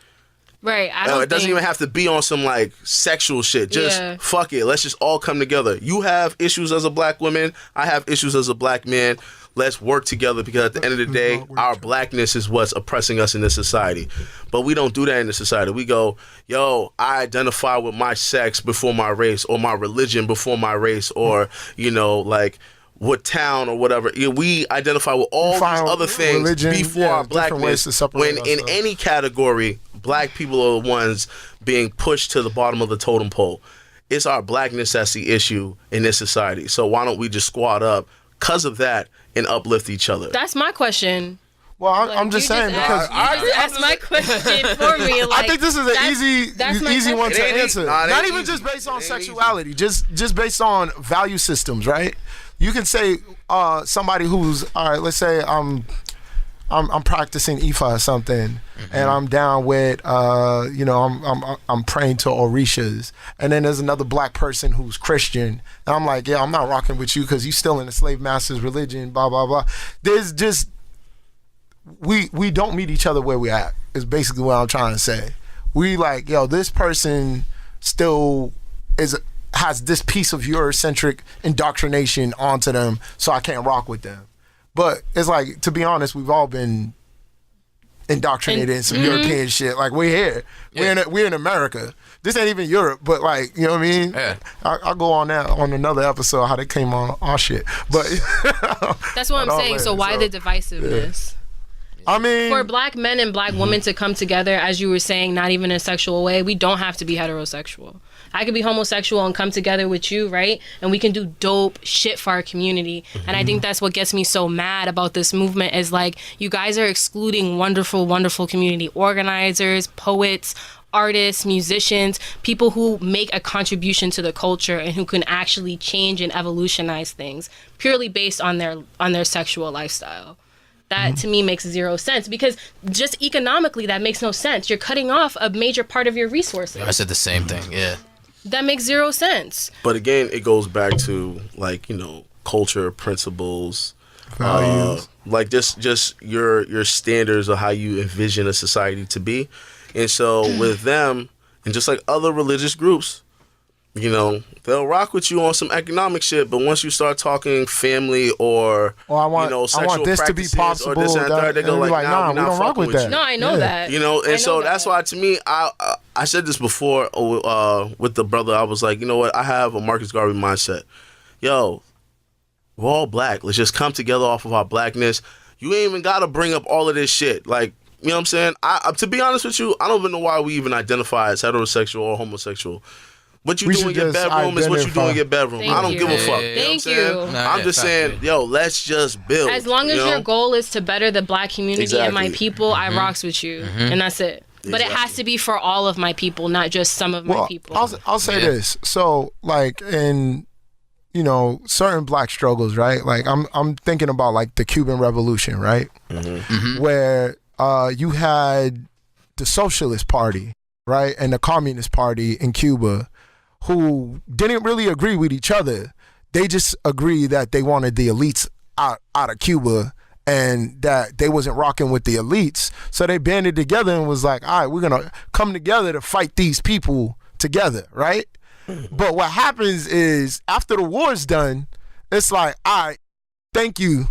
right. It doesn't even have to be on some like sexual shit. Just fuck it. Let's just all come together. You have issues as a black woman. I have issues as a black man. Let's work together, because at the end of the day, our blackness is what's oppressing us in this society. But we don't do that in this society. We go, I identify with my sex before my race, or my religion before my race, or, like what town or whatever. We identify with all these other things before our blackness. When in any category, black people are the ones being pushed to the bottom of the totem pole. It's our blackness that's the issue in this society. So why don't we just squad up, because of that and uplift each other. That's my question. Well, I'm just saying because asked my question for me. Like, I think this is an easy one to answer. Not even easy. just based on sexuality, just based on value systems, right? You can say somebody who's all right. Let's say I'm practicing Ifa or something, and I'm down with I'm praying to Orishas, and then there's another black person who's Christian, and I'm like, yeah, I'm not rocking with you because you still in the slave master's religion, blah blah blah. There's just we don't meet each other where we at. Is basically what I'm trying to say. We like, yo, this person still has this piece of Eurocentric indoctrination onto them, so I can't rock with them. But it's like, to be honest, we've all been indoctrinated in some European shit. Like, we're here. Yeah. We're in America. This ain't even Europe, but like, you know what I mean? Yeah. I'll go on that on another episode, how they came on our shit. But that's what I'm saying. So why the divisiveness? Yeah. I mean, for black men and black women to come together, as you were saying, not even in a sexual way, we don't have to be heterosexual. I could be homosexual and come together with you, right? And we can do dope shit for our community. And I think that's what gets me so mad about this movement is like, you guys are excluding wonderful, wonderful community organizers, poets, artists, musicians, people who make a contribution to the culture and who can actually change and evolutionize things purely based on their sexual lifestyle. That to me makes zero sense because just economically that makes no sense. You're cutting off a major part of your resources. I said the same thing, yeah. That makes zero sense. But again, it goes back to like, culture, principles, values, like just your standards of how you envision a society to be. And so with them and just like other religious groups, they'll rock with you on some economic shit, but once you start talking family or sexual I want this to be possible, or this and that, they go like, nah, we don't rock with that. No, I know that. And so that's why, to me, I said this before with the brother. I was like, you know what? I have a Marcus Garvey mindset. Yo, we're all black. Let's just come together off of our blackness. You ain't even got to bring up all of this shit. Like, you know what I'm saying? To be honest with you, I don't even know why we even identify as heterosexual or homosexual. What you do in your bedroom is what you do in your bedroom. I don't give a fuck. Thank you. I'm just saying, yo, let's just build. As long as your goal is to better the black community and my people, I rocks with you. And that's it. But it has to be for all of my people, not just some of my people. I'll say this. So, like, in, certain black struggles, right? Like, I'm thinking about, like, the Cuban Revolution, right? Where you had the Socialist Party, right? And the Communist Party in Cuba, who didn't really agree with each other. They just agreed that they wanted the elites out of Cuba and that they wasn't rocking with the elites. So they banded together and was like, all right, we're going to come together to fight these people together, right? But what happens is after the war's done, it's like, all right, thank you.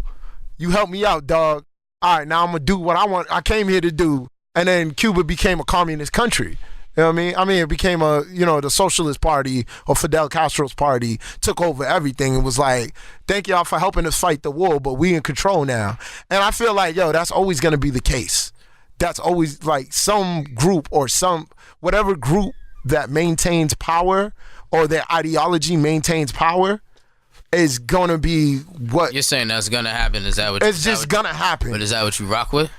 You helped me out, dog. All right, now I'm going to do what I came here to do. And then Cuba became a communist country. You know what I mean? I mean, it became the Socialist Party or Fidel Castro's party took over everything. It was like, thank y'all for helping us fight the war, but we in control now. And I feel like, that's always going to be the case. That's always like some group or whatever group that maintains power or their ideology maintains power is going to be what... You're saying that's going to happen. Is that what... It's just going to happen. But is that what you rock with?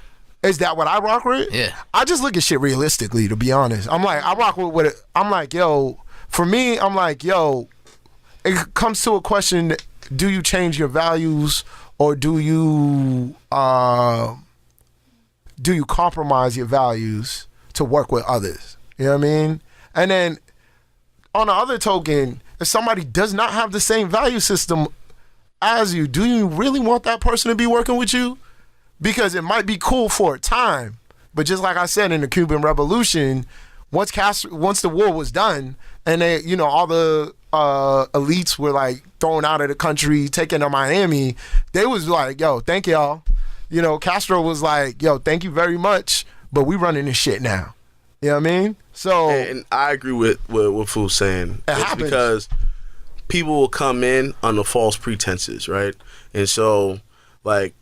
Is that what I rock with? Yeah. I just look at shit realistically, to be honest. I'm like, I rock with it. I'm like, for me, I'm like, it comes to a question, do you change your values or do you compromise your values to work with others? You know what I mean? And then on the other token, if somebody does not have the same value system as you, do you really want that person to be working with you? Because it might be cool for a time, but just like I said in the Cuban Revolution, once the war was done, and they, all the elites were like thrown out of the country, taken to Miami, they was like, yo, thank y'all. Castro was like, yo, thank you very much, but we running this shit now. You know what I mean? So, and I agree with what Fu's saying. It's because people will come in under false pretenses, right? And so, like,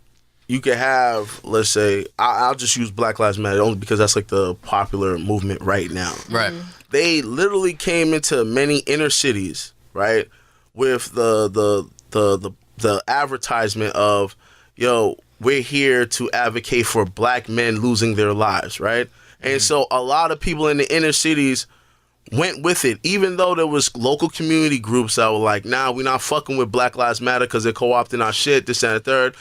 you could have, let's say, I'll just use Black Lives Matter only because that's like the popular movement right now. Right. They literally came into many inner cities, right, with the the advertisement of, yo, we're here to advocate for black men losing their lives, right? And so a lot of people in the inner cities went with it, even though there was local community groups that were like, nah, we're not fucking with Black Lives Matter because they're co-opting our shit, this and the third.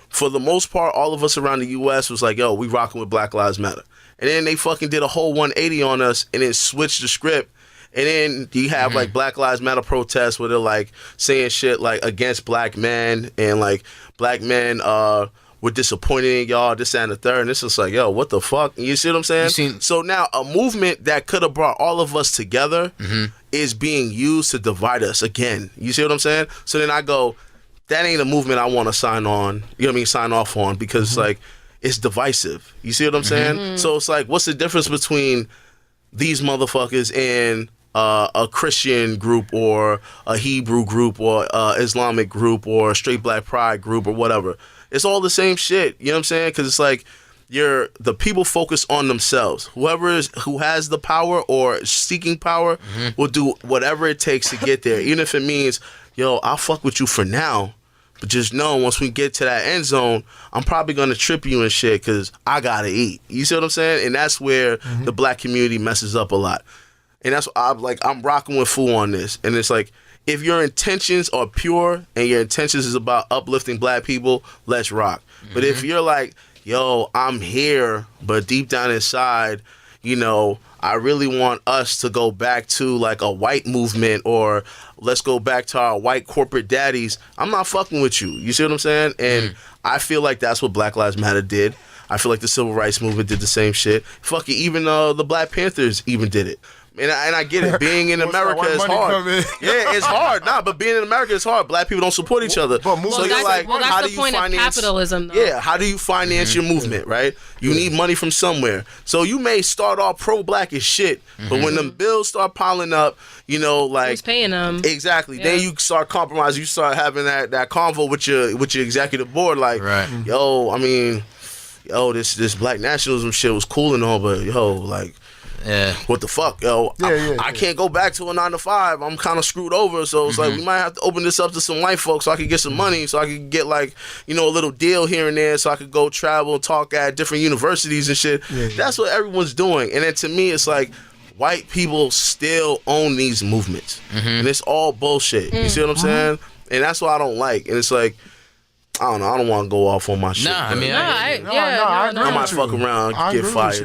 For the most part, all of us around the U.S. was like, yo, we rocking with Black Lives Matter. And then they fucking did a whole 180 on us and then switched the script. And then you have like Black Lives Matter protests where they're like saying shit like against black men and like black men we're disappointed in y'all, this and the third. And it's just like, yo, what the fuck? You see what I'm saying? So now a movement that could have brought all of us together is being used to divide us again. You see what I'm saying? So then I go, that ain't a movement I want to sign on, you know what I mean, sign off on, because it's like, it's divisive. You see what I'm saying? So it's like, what's the difference between these motherfuckers and a Christian group or a Hebrew group or Islamic group or a straight black pride group or whatever? It's all the same shit. You know what I'm saying? Because it's like the people focus on themselves. Who has the power or seeking power will do whatever it takes to get there. Even if it means, yo, I'll fuck with you for now, but just know once we get to that end zone, I'm probably gonna trip you and shit because I gotta eat. You see what I'm saying? And that's where the black community messes up a lot. And that's what I'm rocking with Fu on this. And it's like, if your intentions are pure and your intentions is about uplifting black people, let's rock. But if you're like, yo, I'm here, but deep down inside, you know, I really want us to go back to like a white movement, or let's go back to our white corporate daddies, I'm not fucking with you. You see what I'm saying? And I feel like that's what Black Lives Matter did. I feel like the Civil Rights Movement did the same shit. Fuck it, even the Black Panthers even did it. And I get it. Being in America is hard. Yeah, it's hard. But being in America is hard. Black people don't support each other. So you're like, how do you finance capitalism, though. Yeah, how do you finance your movement, right? You need money from somewhere. So you may start off pro-black as shit, but when them bills start piling up, you know, like, who's paying them? Exactly. Yeah. Then you start compromising. You start having that convo with your executive board, like, yo, I mean, this black nationalism shit was cool and all, but yo, like, what the fuck, yo? I can't go back to a 9-to-5. I'm kind of screwed over. So it's like, we might have to open this up to some white folks so I can get some money, so I can get like, you know, a little deal here and there, so I could go travel and talk at different universities and shit. That's what everyone's doing. And then to me, it's like, white people still own these movements, and it's all bullshit. You see what I'm saying? And that's what I don't like. And it's like, I don't know. I don't want to go off on my shit. I mean, I might fuck around, get fired.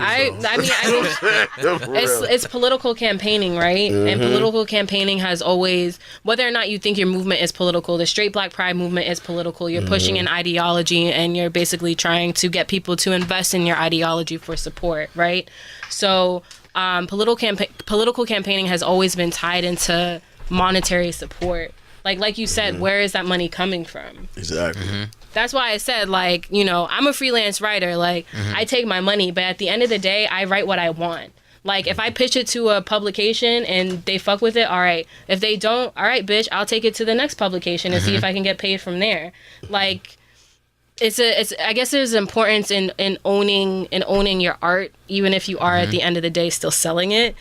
It's political campaigning, right? And political campaigning has always, whether or not you think your movement is political, the straight black pride movement is political. You're pushing an ideology, and you're basically trying to get people to invest in your ideology for support, right? So political campaigning has always been tied into monetary support. Like you said, where is that money coming from? Exactly. That's why I said, like, you know, I'm a freelance writer. Like, I take my money, but at the end of the day, I write what I want. Like, if I pitch it to a publication and they fuck with it, all right. If they don't, all right, bitch, I'll take it to the next publication and see if I can get paid from there. Like, I guess there's importance in owning your art, even if you are at the end of the day still selling it.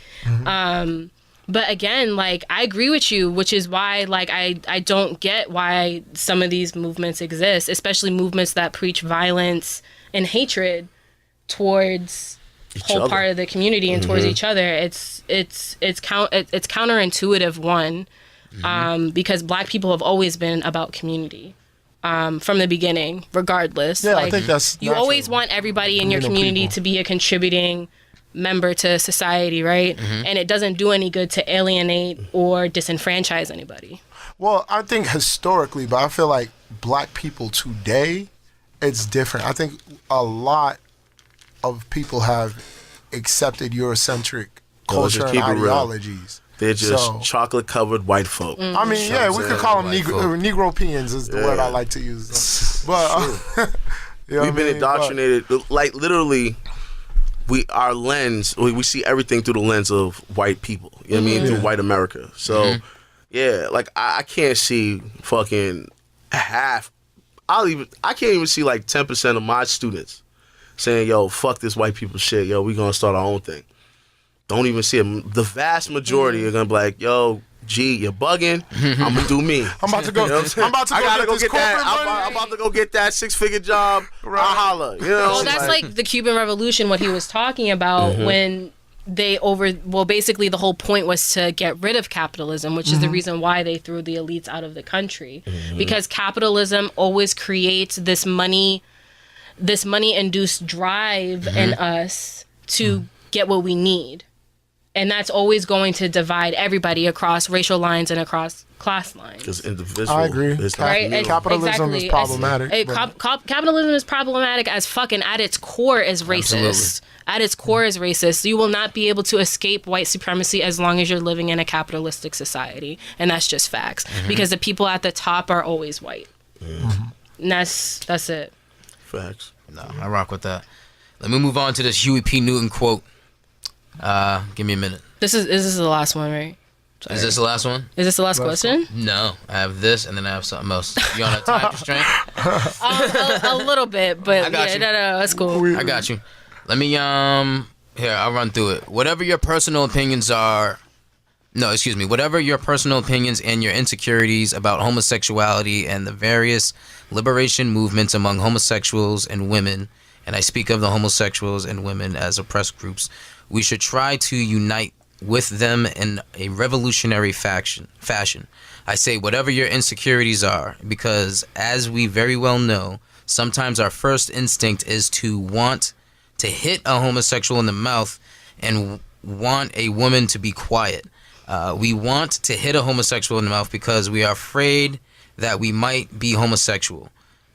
But again, like, I agree with you, which is why, like, I don't get why some of these movements exist, especially movements that preach violence and hatred towards whole part of the community and towards each other. It's counterintuitive, one, because black people have always been about community. From the beginning, regardless. Yeah, like, I think that's you always want everybody in your community to be a contributing member to society, right? And it doesn't do any good to alienate or disenfranchise anybody. Well, I think historically, but I feel like black people today, it's different. I think a lot of people have accepted Eurocentric culture and ideologies. They're just chocolate-covered white folk. I mean, we could call them Negropeans is the word I like to use. But you know, we've been indoctrinated, like, literally. Our lens, we see everything through the lens of white people. You know what I mean? Through white America. So, like, I can't see fucking half. I can't even see like 10% of my students saying, yo, fuck this white people shit. Yo, we gonna start our own thing. Don't even see it. The vast majority are gonna be like, yo, G, you're bugging. I'm gonna do me. I'm about to go. You know what I'm saying? I'm about to go. I gotta get go this get that. corporate money. I'm about to go get that 6-figure job. Right. I holla. You know. Well, that's like the Cuban Revolution. What he was talking about when basically the whole point was to get rid of capitalism, which is the reason why they threw the elites out of the country, because capitalism always creates this money induced drive in us to get what we need. And that's always going to divide everybody across racial lines and across class lines. Because individual. I agree. Right? Capitalism is problematic. Capitalism is problematic as fuck, and at its core is racist. Absolutely. At its core is racist. You will not be able to escape white supremacy as long as you're living in a capitalistic society. And that's just facts. Because the people at the top are always white. And that's it. Facts. No, I rock with that. Let me move on to this Huey P. Newton quote. Give me a minute. This is the last one, right? Sorry. Is this the last one? Is this the last question? No, I have this, and then I have something else. You on a time constraint? A little bit, but I got you. no, that's cool. I got you. Let me here, I'll run through it. Whatever your personal opinions and your insecurities about homosexuality and the various liberation movements among homosexuals and women, and I speak of the homosexuals and women as oppressed groups, we should try to unite with them in a revolutionary fashion. I say whatever your insecurities are, because as we very well know, sometimes our first instinct is to want to hit a homosexual in the mouth and want a woman to be quiet. We want to hit a homosexual in the mouth because we are afraid that we might be homosexual.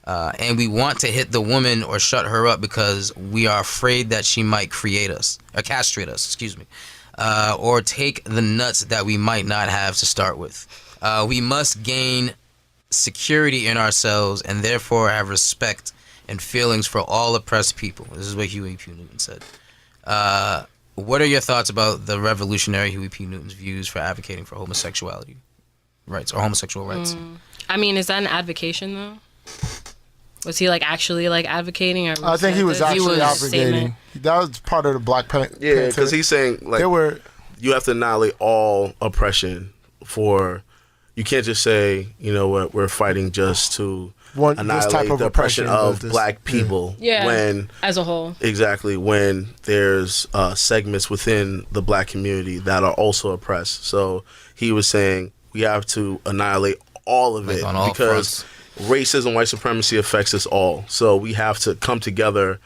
And we want to hit the woman or shut her up because we are afraid that she might castrate us, or take the nuts that we might not have to start with. We must gain security in ourselves and therefore have respect and feelings for all oppressed people. This is what Huey P. Newton said. What are your thoughts about the revolutionary Huey P. Newton's views for advocating for homosexuality rights or homosexual rights? I mean, is that an advocation though? Was he actually advocating? Or I think he was actually advocating. That was part of the Black Panther. Yeah, because he's saying you have to annihilate all oppression. You can't just say, you know what, we're fighting just to annihilate the oppression of black people. Yeah. When as a whole. Exactly, when there's segments within the black community that are also oppressed. So he was saying we have to annihilate all of it because racism, white supremacy affects us all. So we have to come together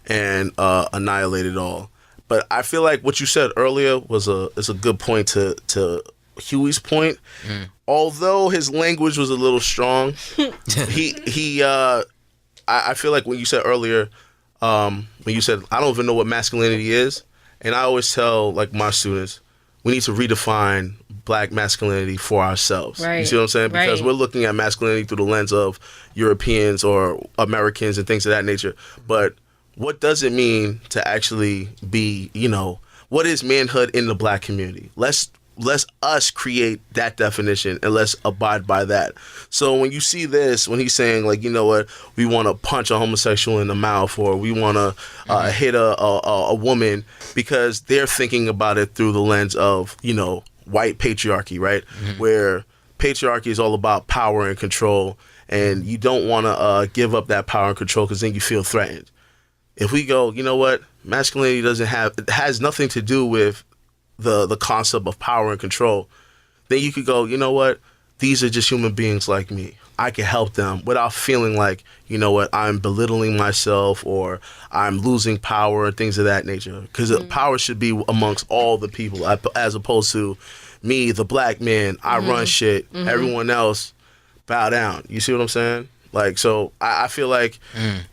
and annihilate it all. But I feel like what you said earlier is a good point to Huey's point. Although his language was a little strong, I feel like when you said earlier, when you said I don't even know what masculinity is, and I always tell my students, we need to redefine black masculinity for ourselves. Right. You see what I'm saying? Because we're looking at masculinity through the lens of Europeans or Americans and things of that nature. But what does it mean to actually be, what is manhood in the black community? Let's us create that definition and let's abide by that. So when you see this, when he's saying we want to punch a homosexual in the mouth, or we want to hit a woman, because they're thinking about it through the lens of, white patriarchy, right? Where patriarchy is all about power and control, and you don't want to give up that power and control because then you feel threatened. If we go, masculinity has nothing to do with the concept of power and control, then you could go, these are just human beings like me. I can help them without feeling like, I'm belittling myself or I'm losing power and things of that nature. Because power should be amongst all the people, as opposed to me, the black man, I run shit, everyone else bow down. You see what I'm saying? So I feel like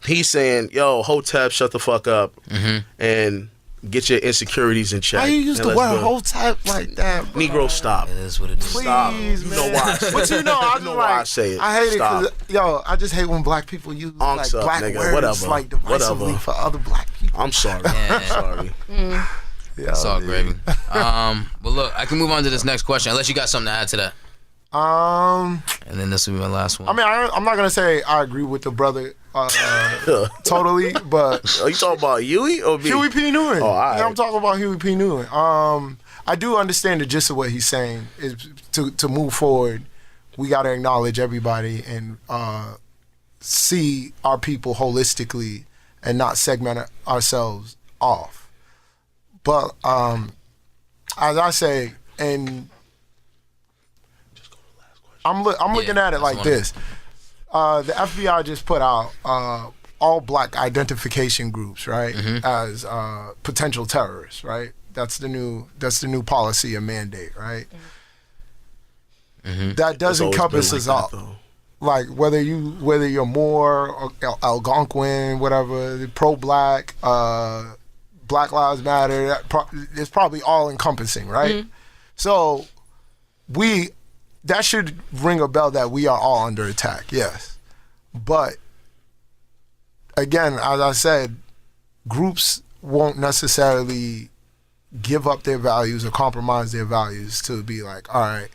he's saying, yo, Hotep, shut the fuck up and get your insecurities in check. Why you used to wear a whole type like that, bro? Negro, stop. It is what it is. Please, stop. man. You know why I say but it. I know why I say it. I hate stop. it because, I just hate when black people use Unks up, black nigga. words Whatever. Divisively for other black people. I'm sorry. I'm sorry. It's all gravy. But look, I can move on to this next question, unless you got something to add to that. And then this will be my last one. I mean, I'm not gonna say I agree with the brother totally, but Are you talking about Huey or me? Huey P. Newton. Oh, all right. Yeah, I'm talking about Huey P. Newton. I do understand the gist of what he's saying. Is to move forward, we got to acknowledge everybody and see our people holistically and not segment ourselves off. But as I say, and I'm looking at it like this. The FBI just put out all black identification groups, right, as potential terrorists, right? That's the new policy and mandate, right? That does encompass us all. Like whether you're Moore or Algonquin, whatever, pro-black, Black Lives Matter, it's probably all encompassing, right? So that should ring a bell that we are all under attack, yes. But again, as I said, groups won't necessarily give up their values or compromise their values to be like, all right,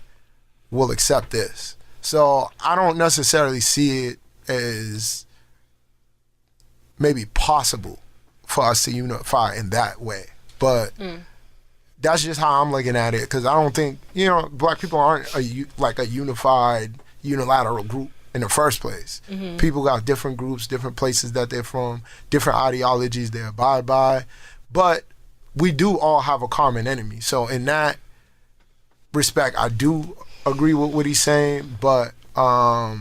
we'll accept this. So I don't necessarily see it as maybe possible for us to unify in that way. But that's just how I'm looking at it, because I don't think, black people aren't a unified, unilateral group in the first place. People got different groups, different places that they're from, different ideologies they abide by. But we do all have a common enemy. So in that respect, I do agree with what he's saying, but part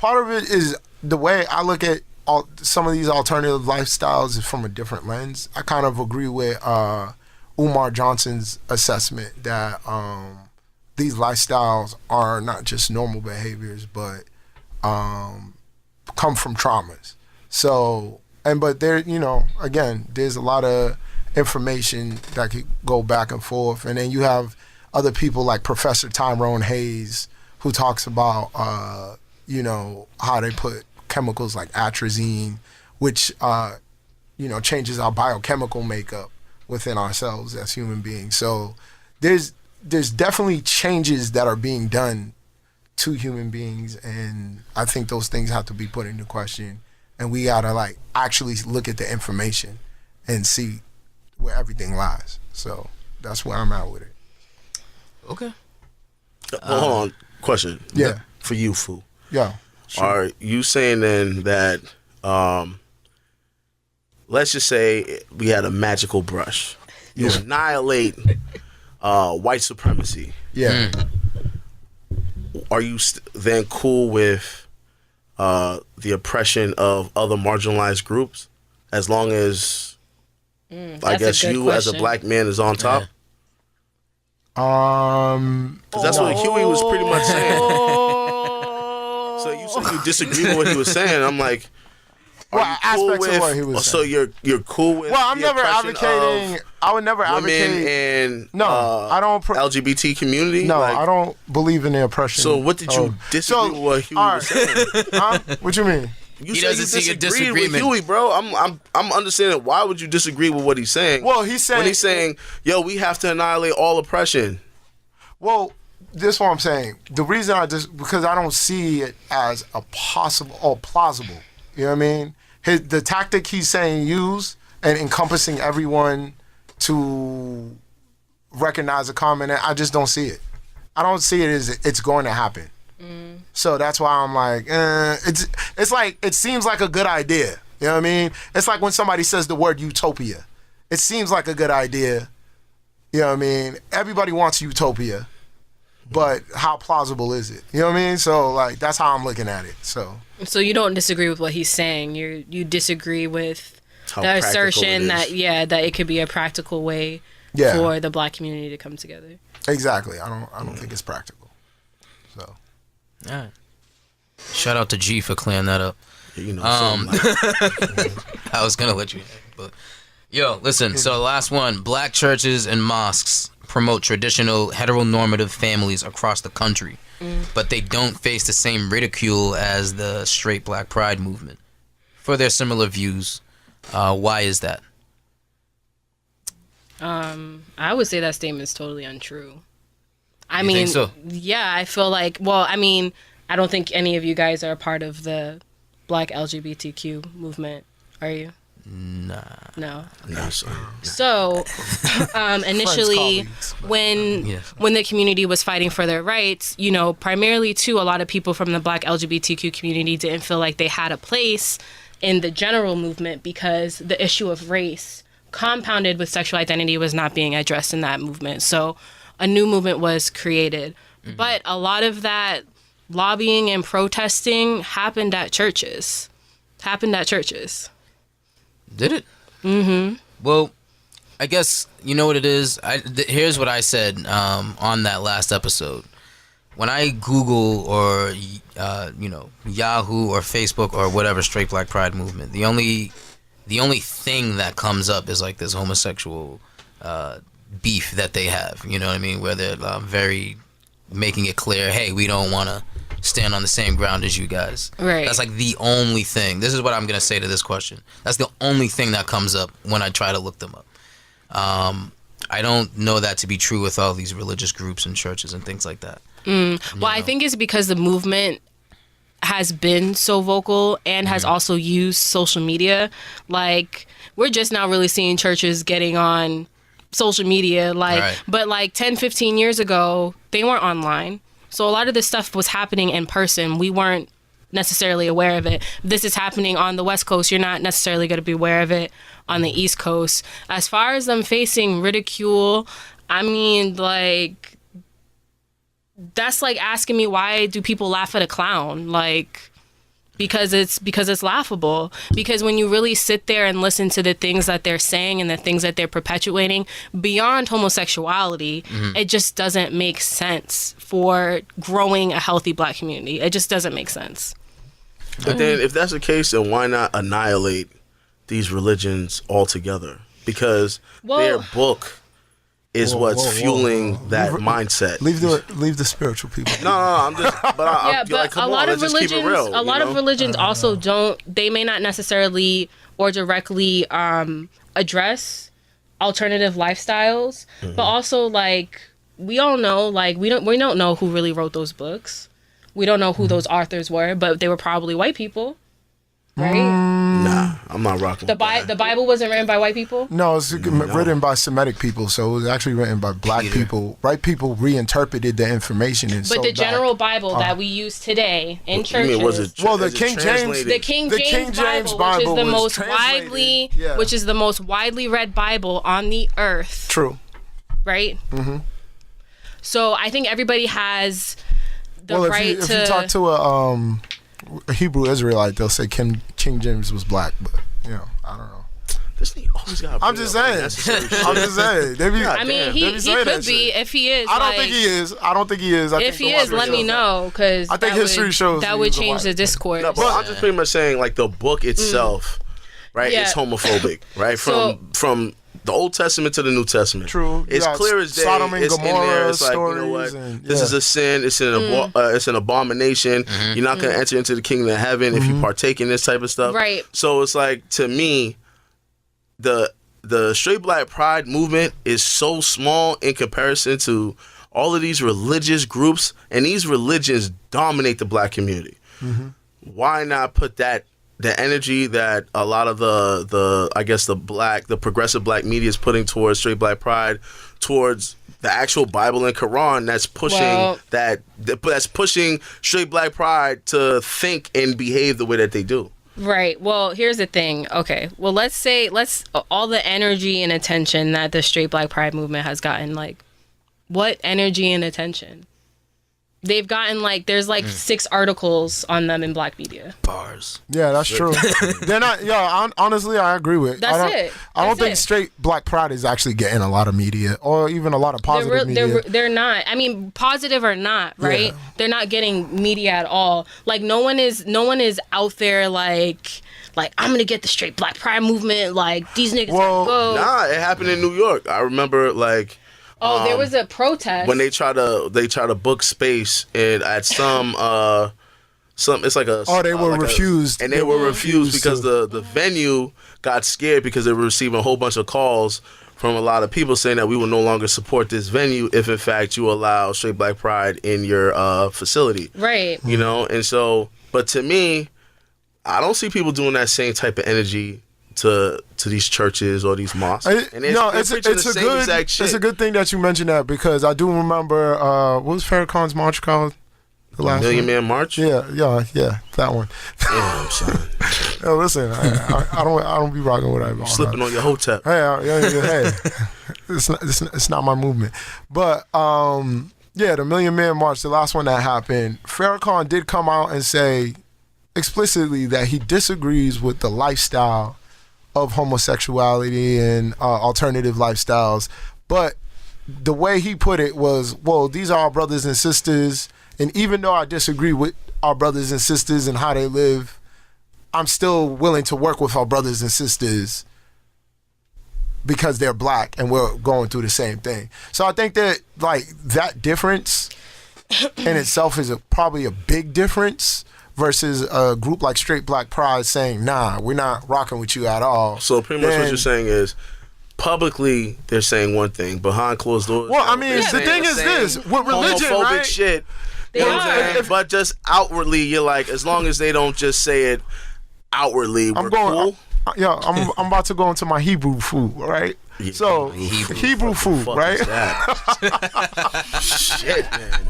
of it is the way I look at some of these alternative lifestyles is from a different lens. I kind of agree with Umar Johnson's assessment that these lifestyles are not just normal behaviors, but come from traumas. So, but there, again, there's a lot of information that could go back and forth, and then you have other people like Professor Tyrone Hayes, who talks about, how they put chemicals like atrazine, which, changes our biochemical makeup within ourselves as human beings. So there's definitely changes that are being done to human beings, and I think those things have to be put into question, and we gotta actually look at the information and see where everything lies. So that's where I'm at with it. Okay. Hold on. Question. Yeah. For you, Fu. Yeah. Sure. Are you saying then that, let's just say we had a magical brush. You annihilate white supremacy. Yeah. Are you then cool with the oppression of other marginalized groups, as long as I guess you question. as a black man is on top? Because that's what Huey was pretty much saying. So you said you disagree with what he was saying. I'm like, aspects of what he was saying. So you're cool with? Well, I'm never advocating. I would never advocate women and I don't. LGBT community. No, I don't believe in the oppression. So what did you disagree with what Huey was saying? What you mean? You He said doesn't you see a disagreed with disagreement. Huey, bro. I'm understanding why would you disagree with what he's saying? Well, he's saying when he's saying, "Yo, we have to annihilate all oppression." Well, this is what I'm saying. The reason because I don't see it as a possible or plausible. You know what I mean? The tactic he's saying use and encompassing everyone to recognize a common, I just don't see it. I don't see it as it's going to happen. So that's why I'm like, it's like, it seems like a good idea. You know what I mean? It's like when somebody says the word utopia. It seems like a good idea. You know what I mean? Everybody wants utopia, but how plausible is it? You know what I mean? So that's how I'm looking at it. So you don't disagree with what he's saying. You disagree with How the practical assertion it is. that it could be a practical way for the black community to come together. Exactly. I don't think it's practical. So. All right. Shout out to G for clearing that up. I was gonna let you, but listen. So last one: black churches and mosques promote traditional heteronormative families across the country, but they don't face the same ridicule as the straight black pride movement for their similar views. Why is that? I would say that statement is totally untrue. I You mean, think so? Yeah, I feel like, well, I mean, I don't think any of you guys are a part of the Black LGBTQ movement, are you? Nah. No. Okay. No, sorry. So, initially, when the community was fighting for their rights, you know, primarily too, a lot of people from the Black LGBTQ community didn't feel like they had a place in the general movement because the issue of race compounded with sexual identity was not being addressed in that movement. So, a new movement was created. Mm-hmm. But a lot of that lobbying and protesting happened at churches. Did it? Mm-hmm. Well, I guess you know what it is. Here's what I said on that last episode. When I Google or Yahoo or Facebook or whatever straight Black Pride movement, the only thing that comes up is like this homosexual beef that they have. You know what I mean? Where they're very making it clear, hey, we don't want to stand on the same ground as you guys. Right. That's like the only thing. This is what I'm gonna say to this question. That's the only thing that comes up when I try to look them up. I don't know that to be true with all these religious groups and churches and things like that. Well, I think it's because the movement has been so vocal and has also used social media. Like, we're just now really seeing churches getting on social media. But like 10, 15 years ago, they weren't online. So a lot of this stuff was happening in person. We weren't necessarily aware of it. This is happening on the West Coast. You're not necessarily going to be aware of it on the East Coast. As far as them facing ridicule, I mean, like, that's like asking me, why do people laugh at a clown? Like, because it's laughable. Because when you really sit there and listen to the things that they're saying and the things that they're perpetuating beyond homosexuality, it just doesn't make sense for growing a healthy Black community. It just doesn't make sense. But then if that's the case, then why not annihilate these religions altogether? Because their book is what's fueling that mindset. Leave the spiritual people. No, I'm just. But but a lot of religions also don't. They may not necessarily or directly address alternative lifestyles, but also, like, we all know, like, we don't know who really wrote those books. We don't know who those authors were, but they were probably white people. Right? Nah, I'm not rocking with that. The Bible wasn't written by white people? No, it's written by Semitic people, so it was actually written by Black people. White people reinterpreted the information. But the general Bible that we use today in churches... the King James Bible, which is the most widely read Bible on the earth. True. Right? Mm-hmm. So I think everybody has the right to... If you talk to a Hebrew Israelite, they'll say King James was black, but I don't know. This nigga always got. I'm just saying. He could be if he is. I don't think he is. If he is, let me know, because I think history shows that would change the discourse. No, but I'm just pretty much saying, like, the book itself, right? It's homophobic, right? From the Old Testament to the New Testament. True. It's clear as day. Sodom and it's Gomorrah in there. It's like, stories, you know what? This is a sin. It's an abomination. You're not going to enter into the kingdom of heaven if you partake in this type of stuff. Right. So it's like, to me, the straight Black Pride movement is so small in comparison to all of these religious groups, and these religions dominate the Black community. Why not put the energy that a lot of the progressive Black media is putting towards straight Black Pride, towards the actual Bible and Quran that's pushing that's pushing straight Black Pride to think and behave the way that they do. Right. Well, here's the thing. Okay. Well, let's all the energy and attention that the straight Black Pride movement has gotten, like, what energy and attention? They've gotten, like, there's like 6 articles on them in Black media. Bars. Yeah, that's true. They're not. Yeah, honestly, I agree with. I don't think straight Black Pride is actually getting a lot of media, or even a lot of positive media. They're not. I mean, positive or not, right? Yeah. They're not getting media at all. Like, no one is out there like I'm gonna get the straight Black Pride movement. Like, these niggas. Nah, it happened in New York. I remember, like. There was a protest when they try to book space at some it's like a they were refused, and they were refused because the venue got scared because they were receiving a whole bunch of calls from a lot of people saying that we will no longer support this venue if in fact you allow straight black pride in your facility. Right. You know, and so, but to me, I don't see people doing that same type of energy to these churches or these mosques. It's a good thing that you mentioned that, because I do remember what was Farrakhan's march called? The last Million one? Man March? Yeah, that one. Damn, son. Yo, listen, I don't be rocking with that. Slipping on your hotep. Hey, it's not my movement. But the Million Man March, the last one that happened, Farrakhan did come out and say explicitly that he disagrees with the lifestyle of homosexuality and alternative lifestyles. But the way he put it was, well, these are our brothers and sisters, and even though I disagree with our brothers and sisters and how they live, I'm still willing to work with our brothers and sisters because they're black and we're going through the same thing. So I think that that difference in itself is probably a big difference versus a group like Straight Black Pride saying, nah, we're not rocking with you at all. So pretty much what you're saying is, publicly they're saying one thing, behind closed doors. Well, I mean, the thing is this, with religion, homophobic right? shit. You know what I'm saying? But just outwardly, you're like, as long as they don't just say it outwardly, we're cool. I'm about to go into my Hebrew food, right? Yeah, so Hebrew food, right? Shit, man.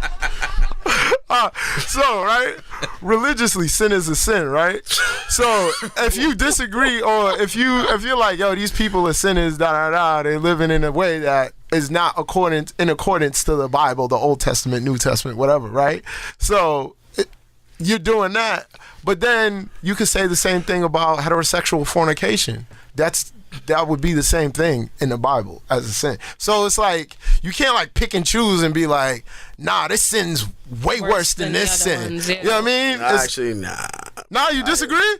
Right, religiously, sin is a sin, right? So if you disagree, or if you're like, yo, these people are sinners, they're living in a way that is not in accordance to the Bible, the Old Testament, New Testament, whatever, right? So you're doing that, but then you could say the same thing about heterosexual fornication. That would be the same thing in the Bible as a sin. So it's like, you can't like pick and choose and be like, nah, this sin's way worse than this sin. Ones, yeah. You know what I mean? Actually, nah. Nah, you disagree?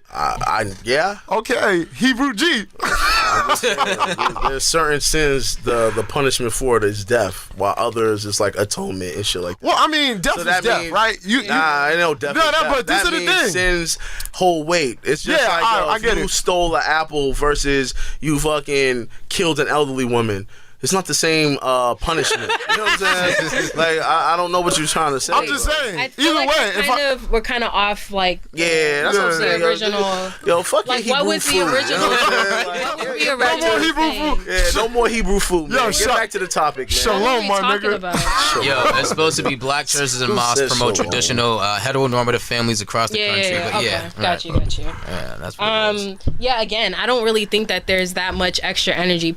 Yeah. Okay, Hebrew G. I'm just saying, there's certain sins, the punishment for it is death, while others is like atonement and shit like that. Well, I mean, death is death, right? I know death is death. But this that is the means thing. sins hold weight. It's just if you stole an apple versus you fucking killed an elderly woman. It's not the same punishment. You know what I'm saying? Like, I don't know what you're trying to say. I'm just saying. I feel Either way, we're kind of off, like, that's what I'm saying. The original. Yo, fuck like, your Hebrew what was food. the original? What would the original no more Hebrew food. Yeah, no more Hebrew food, man. Get back to the topic, man. Shalom, my nigga. Yo, it's supposed to be black churches and mosques promote traditional heteronormative families across the country. But okay. Got you. Yeah, that's what it is. Yeah, again, I don't really think that there's that much extra energy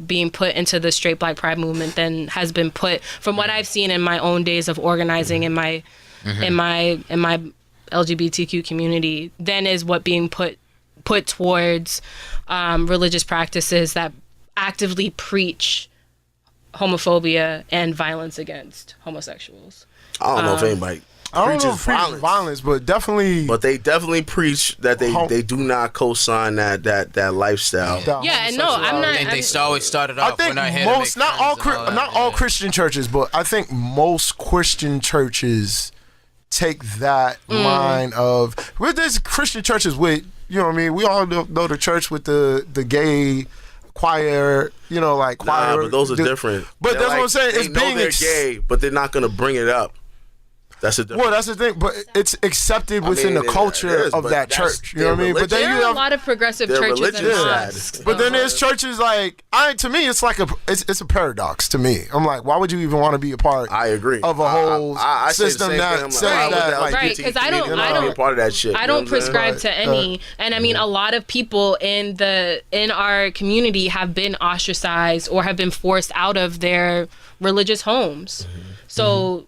being put into the Straight Black Pride movement than has been put, from what I've seen in my own days of organizing in my LGBTQ community, than is what being put towards religious practices that actively preach homophobia and violence against homosexuals. I don't know if anybody preaches violence, but definitely. But they definitely preach that they do not co-sign that lifestyle. Yeah, and no, I'm not. I think they always started off. I think we're not here most, to make not all Christian churches, but I think most Christian churches take that line of. There's Christian churches with, you know what I mean. We all know the church with the gay choir, you know, like choir. Nah, but those are different. But that's what I'm saying. It's being they're gay, but they're not gonna bring it up. That's the difference. Well, that's the thing, but it's accepted within the culture of that church. You know what I mean? But then there are a lot of progressive churches and mosques. But then there's churches like to me, it's like it's a paradox to me. I'm like, why would you even want to be a part? I agree. Of a whole system that says that, like, right? Because I don't be a part of that shit. I don't prescribe to any, and I mean, a lot of people in our community have been ostracized or have been forced out of their religious homes. So.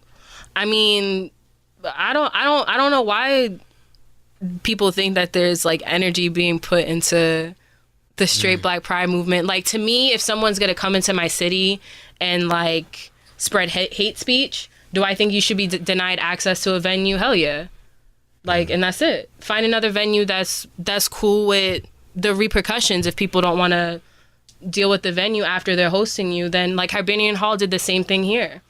I mean, I don't know why people think that there's like energy being put into the Straight Black Pride movement. Like, to me, if someone's gonna come into my city and like spread hate speech, do I think you should be denied access to a venue? Hell yeah. Like, and that's it. Find another venue that's cool with the repercussions. If people don't want to deal with the venue after they're hosting you, then like Hibernian Hall did the same thing here.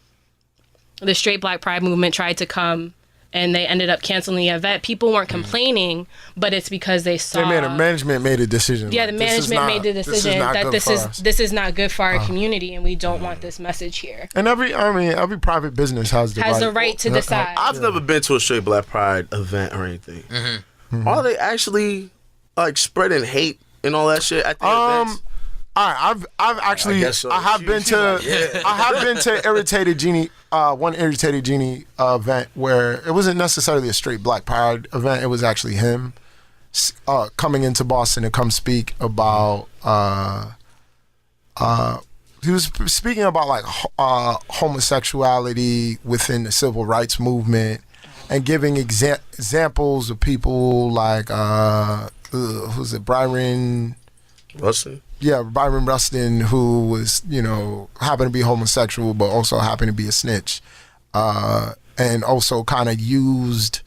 The Straight Black Pride movement tried to come and they ended up canceling the event. People weren't complaining, but it's because they saw management made a decision. Yeah, the management made the decision that this is not good for our community, and we don't want this message here. And every private business has the right to decide. I've never been to a straight Black Pride event or anything. Are they actually like spreading hate and all that shit at the events? I've actually I have been to Irritated Genie, one Irritated Genie event where it wasn't necessarily a straight Black Pride event. It was actually him coming into Boston to come speak about. He was speaking about like homosexuality within the civil rights movement and giving examples of people like who's it, Byron Rustin? Yeah, Byron Rustin, who was, happened to be homosexual, but also happened to be a snitch. And also kind of used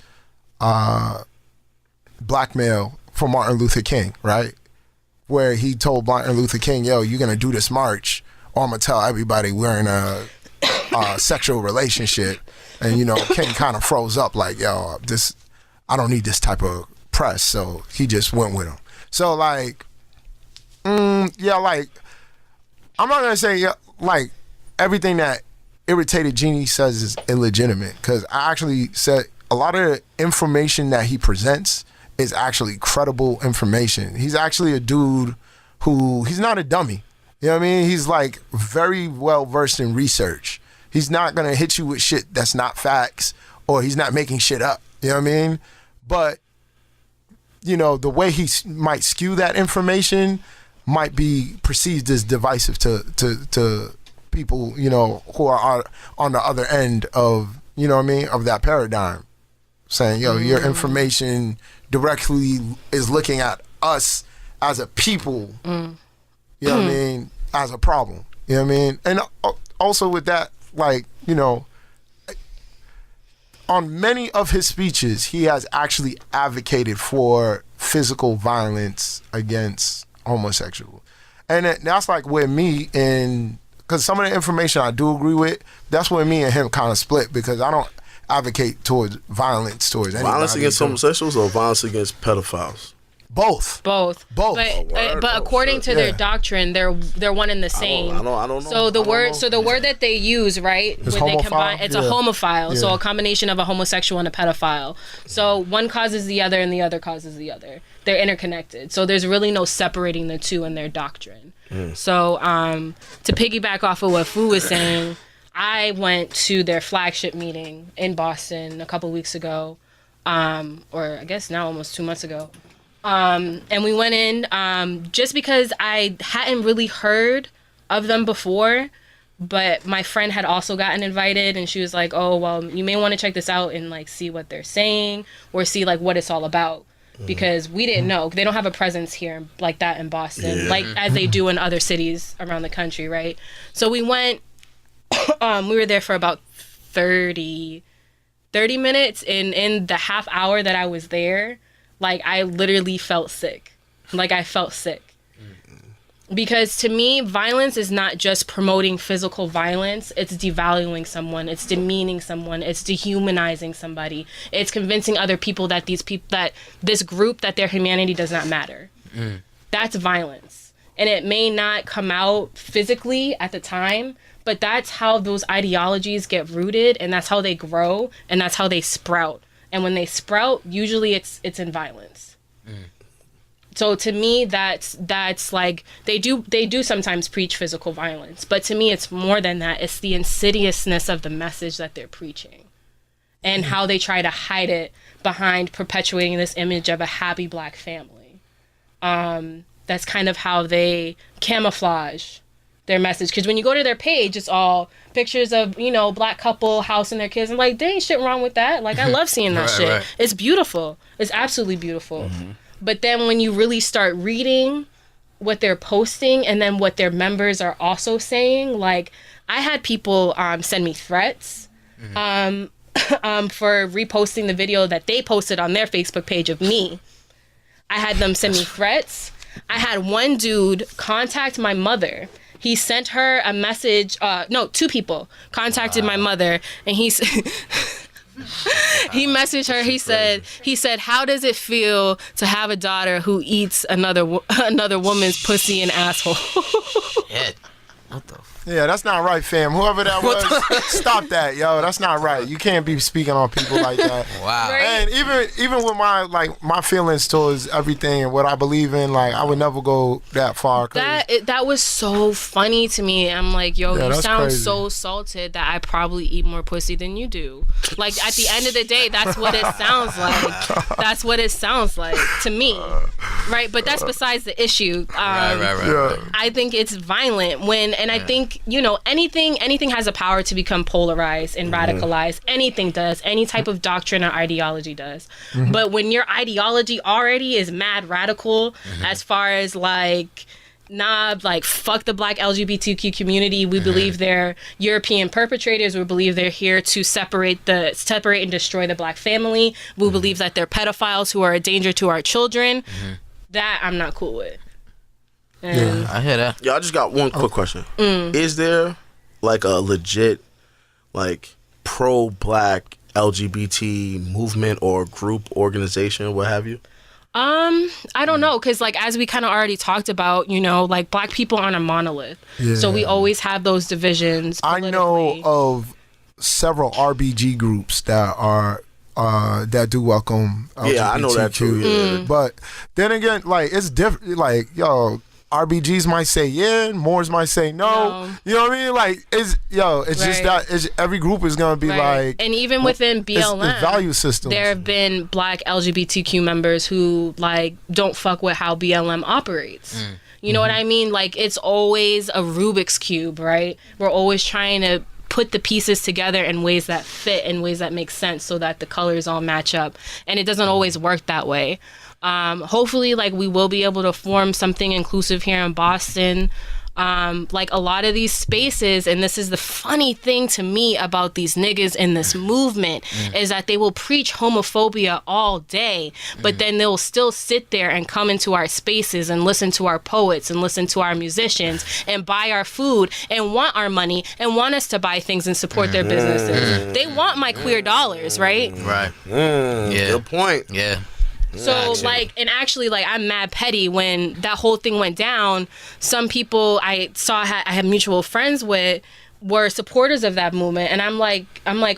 blackmail for Martin Luther King, right? Where he told Martin Luther King, yo, you're going to do this march, or I'm going to tell everybody we're in a sexual relationship. And, King kind of froze up like, yo, I don't need this type of press. So he just went with him. So, like, like, I'm not going to say, like, everything that Irritated Genie says is illegitimate, because I actually said a lot of the information that he presents is actually credible information. He's actually a dude he's not a dummy. You know what I mean? He's, like, very well versed in research. He's not going to hit you with shit that's not facts, or he's not making shit up. You know what I mean? But, the way he might skew that information might be perceived as divisive to people, who are on the other end of, of that paradigm. Saying, yo, your information directly is looking at us as a people, you know what I mean, as a problem. You know what I mean? And also with that, like, on many of his speeches, he has actually advocated for physical violence against homosexual. And that's like where me and, because some of the information I do agree with, that's where me and him kind of split, because I don't advocate towards violence towards anybody. Violence against homosexuals or violence against pedophiles? Both. But according to their doctrine, they're one and the same. I don't know. So the word that they use, right? It's when they homophile? combine, it's a homophile. So a combination of a homosexual and a pedophile. So one causes the other, and the other causes the other. They're interconnected. So there's really no separating the two in their doctrine. So to piggyback off of what Fu was saying, I went to their flagship meeting in Boston a couple weeks ago, or I guess now almost 2 months ago. And we went in just because I hadn't really heard of them before, but my friend had also gotten invited, and she was like, oh, well, you may want to check this out and like see what they're saying or see like what it's all about, because we didn't know. They don't have a presence here like that in Boston, like as they do in other cities around the country, right? So we went, we were there for about 30 minutes, and in the half hour that I was there, like, I literally felt sick. Like, I felt sick. Because to me, violence is not just promoting physical violence. It's devaluing someone. It's demeaning someone. It's dehumanizing somebody. It's convincing other people that this group, that their humanity does not matter. That's violence. And it may not come out physically at the time, but that's how those ideologies get rooted, and that's how they grow, and that's how they sprout. And when they sprout, usually it's in violence. So to me, that's like, they do sometimes preach physical violence, but to me, it's more than that. It's the insidiousness of the message that they're preaching, and how they try to hide it behind perpetuating this image of a happy Black family. That's kind of how they camouflage their message, because when you go to their page, it's all pictures of, Black couple, house, and their kids. I'm like, there ain't shit wrong with that. Like, I love seeing that shit. Right. It's beautiful. It's absolutely beautiful. But then when you really start reading what they're posting, and then what their members are also saying, like, I had people send me threats for reposting the video that they posted on their Facebook page of me. I had them send me threats. I had one dude contact my mother. He sent her a message. 2 people contacted my mother, and He messaged her. He said, "How does it feel to have a daughter who eats another woman's pussy and asshole?" Shit. What the? Yeah, that's not right, fam. Whoever that was, stop that, yo. That's not right. You can't be speaking on people like that. Wow. Right. And even with my feelings towards everything and what I believe in, like I would never go that far. That was so funny to me. I'm like, yo, Yeah, you that's sound crazy. so salted that I probably eat more pussy than you do. Like at the end of the day, that's what it sounds like. That's what it sounds like to me, right? But that's besides the issue. Right. Yeah. I think it's violent I think, anything has a power to become polarized and radicalized. Anything does. Any type of doctrine or ideology does. But when your ideology already is mad radical, as far as like, nah, like fuck the black LGBTQ community. We believe they're European perpetrators. We believe they're here to separate and destroy the black family. We believe that they're pedophiles who are a danger to our children. That I'm not cool with. Yeah. I hear that. Yeah, I just got one quick question. Is there like a legit like pro-black LGBT movement or group, organization, what have you? I don't know, because like as we kind of already talked about, like black people aren't a monolith. Yeah. So we always have those divisions I know politically. of several RBG groups that are that do welcome LGBTQ. Yeah, I know that too. Yeah. But then again, like it's different. Like RBGs might say yeah, and Moors might say no. You know what I mean? Like it's just that every group is gonna be like, and even within BLM, it's value systems. there have been black LGBTQ members who like don't fuck with how BLM operates. You know what I mean? Like it's always a Rubik's cube, right? We're always trying to put the pieces together in ways that fit, in ways that make sense, so that the colors all match up, and it doesn't always work that way. Hopefully, like we will be able to form something inclusive here in Boston. Like a lot of these spaces, and this is the funny thing to me about these niggas in this movement, is that they will preach homophobia all day, but then they'll still sit there and come into our spaces and listen to our poets and listen to our musicians and buy our food and want our money and want us to buy things and support their businesses. They want my queer dollars, right? Right. Yeah. Good point. Yeah. So like, and actually, like, I'm mad petty when that whole thing went down. Some people I saw I had mutual friends with were supporters of that movement, and I'm like,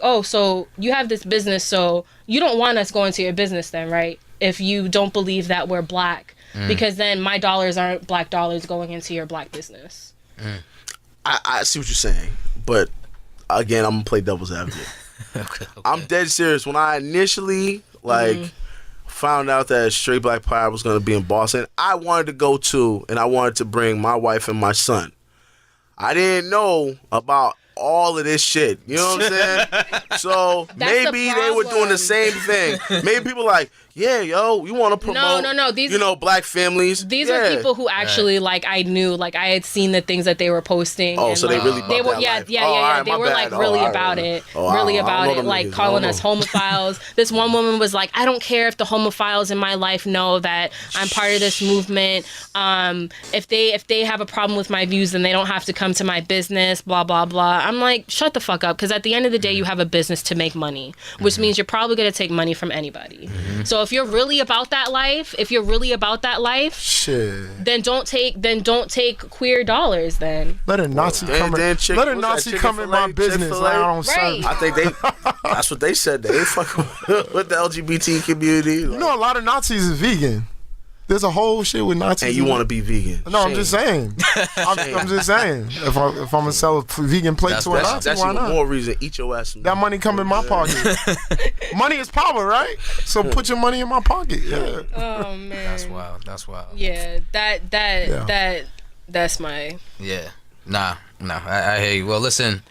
oh, so you have this business, so you don't want us going to your business then, right? If you don't believe that we're black, because then my dollars aren't black dollars going into your black business. I see what you're saying, but again, I'm gonna play devil's advocate. Okay. I'm dead serious. When I initially found out that Straight Black Pride was going to be in Boston, I wanted to go too, and I wanted to bring my wife and my son. I didn't know about all of this shit. You know what I'm saying? So maybe they were doing the same thing. Maybe people like, yeah, yo, you want to promote, no. These, black families. These are people who actually, like, I knew, like, I had seen the things that they were posting. Oh, and, so like, they really they were, yeah. They were like really about it, like calling us homophiles. This one woman was like, I don't care if the homophiles in my life know that I'm part of this movement. If they have a problem with my views, then they don't have to come to my business. Blah blah blah. I'm like, shut the fuck up, because at the end of the day, you have a business to make money, which means you're probably gonna take money from anybody. So if you're really about that life, shit, then don't take queer dollars. Then let a Nazi come in my business. Like, I don't serve. I think that's what they said. They ain't fucking with the LGBT community. You know, a lot of Nazis is vegan. There's a whole shit with Nazis. And you want to be vegan? No, I'm just saying. I'm just saying. If I'm gonna sell a vegan plate to a Nazi, that's why even not? more reason. Eat your ass. That money come in my pocket. Money is power, right? So put your money in my pocket. Yeah. Oh man. That's wild. Yeah. That's my. Yeah. Nah. I hear you. Well, listen.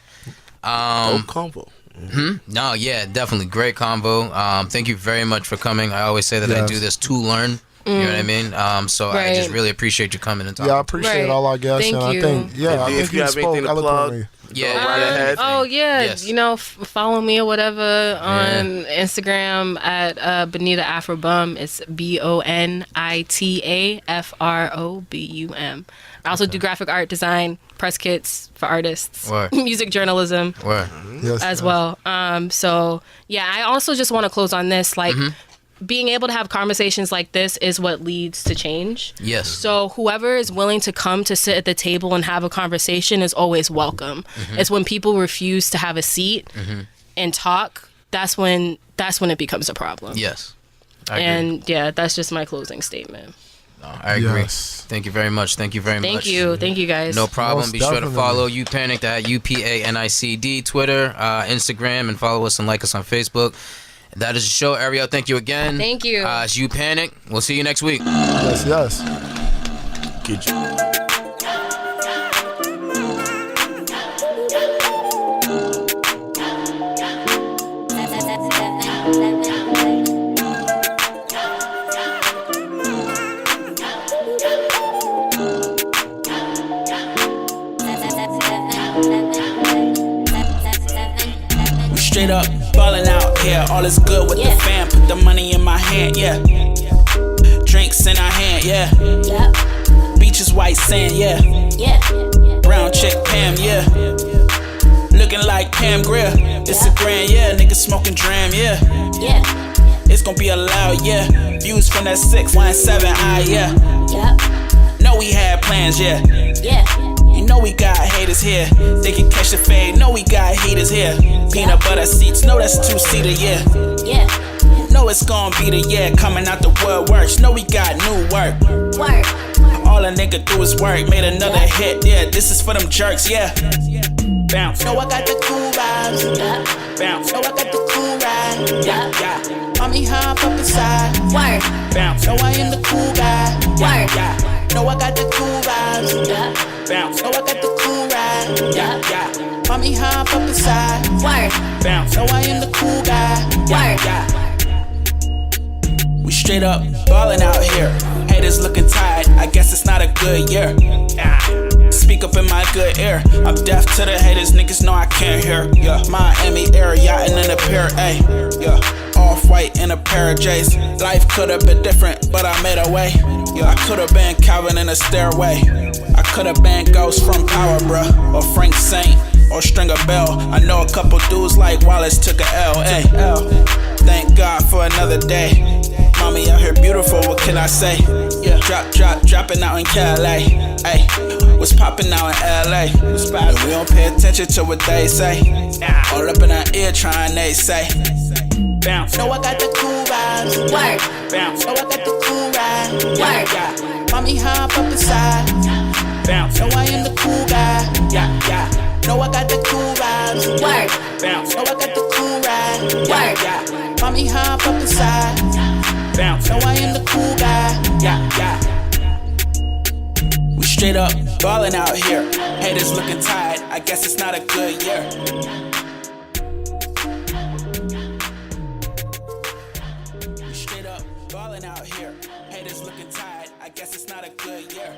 Dope combo. No, yeah, definitely great combo. Thank you very much for coming. I always say that I do this to learn. You know what I mean? So I just really appreciate you coming and talking. Yeah, I appreciate all our guests. Thank you. I think if you have spoke anything to plug, Yeah. Go right ahead. Oh yeah, Yes. you know, follow me or whatever on Instagram at Bonita AfroBum. It's BONITA AfroBum. I also do graphic art design, press kits for artists, Word. music journalism Word. Yes, as yes. well. So yeah, I also just want to close on this, like. Being able to have conversations like this is what leads to change. Yes. So whoever is willing to come to sit at the table and have a conversation is always welcome. It's when people refuse to have a seat and talk, that's when it becomes a problem. Yes. I agree. And yeah, that's just my closing statement. No, I agree. Yes. Thank you very much. Thank you very much. Thank you guys. No problem. Most Be sure to definitely. follow Upanick'd at UPANICD, Twitter, Instagram, and follow us and like us on Facebook. That is the show. Arielle, thank you again. Thank you. It's Upanick'd. We'll see you next week. Yes, yes. Get you. Straight up ballin' out here, all is good with the fam. Put the money in my hand, yeah. Drinks in our hand, yeah. Beaches, white sand, yeah. Brown chick Pam, yeah. Looking like Pam Grill. It's a grand, yeah. Niggas smoking dram, yeah. It's gonna be a loud, yeah. Views from that 617 eye, yeah. Know we had plans, yeah. You know we got haters here. They can catch the fade. Know we got haters here. Peanut butter seats. Know that's 2-seater, yeah. Know it's gonna be the year coming out the woodworks. Know we got new work. All a nigga do is work. Made another hit, yeah. This is for them jerks, yeah. Bounce. Know I got the cool vibes. Bounce. Know I got the cool ride. Yeah. Mommy hop up inside. Bounce. Know I am the cool guy. Yeah. Know I got the cool vibes. Bounce. Know I got the cool ride. Yeah. Mommy hop up inside. Bounce. Know I am the cool guy. Yeah. We straight up ballin' out here. Haters looking tired. I guess it's not a good year. Speak up in my good ear. I'm deaf to the haters. Niggas know I can't hear. Yeah. Miami air yachting in a pair A. Yeah. Off-white in a pair of J's. Life could've been different, but I made a way. Yeah, I could've been Calvin in a stairway. I could've been Ghost from Power, bruh. Or Frank Saint, or Stringer Bell. I know a couple dudes like Wallace took a L. Ay. Thank God for another day. Mommy out here beautiful, what can I say? Yeah, dropping out in Cali. Ay, what's popping out in LA? And we don't pay attention to what they say. All up in our ear trying they say. Bounce. Know I got the cool vibes. Bounce. Know I got the cool ride. Yeah. Mommy hop up inside. Bounce. Know I am the cool guy. Yeah. Know I got the cool vibes. Bounce. Know I got the cool ride. Yeah. Mommy hop up inside. Bounce. Know I am the cool guy. Yeah. We straight up ballin' out here. Haters looking tired. I guess it's not a good year. Straight up ballin' out here. Haters looking tired. I guess it's not a good year.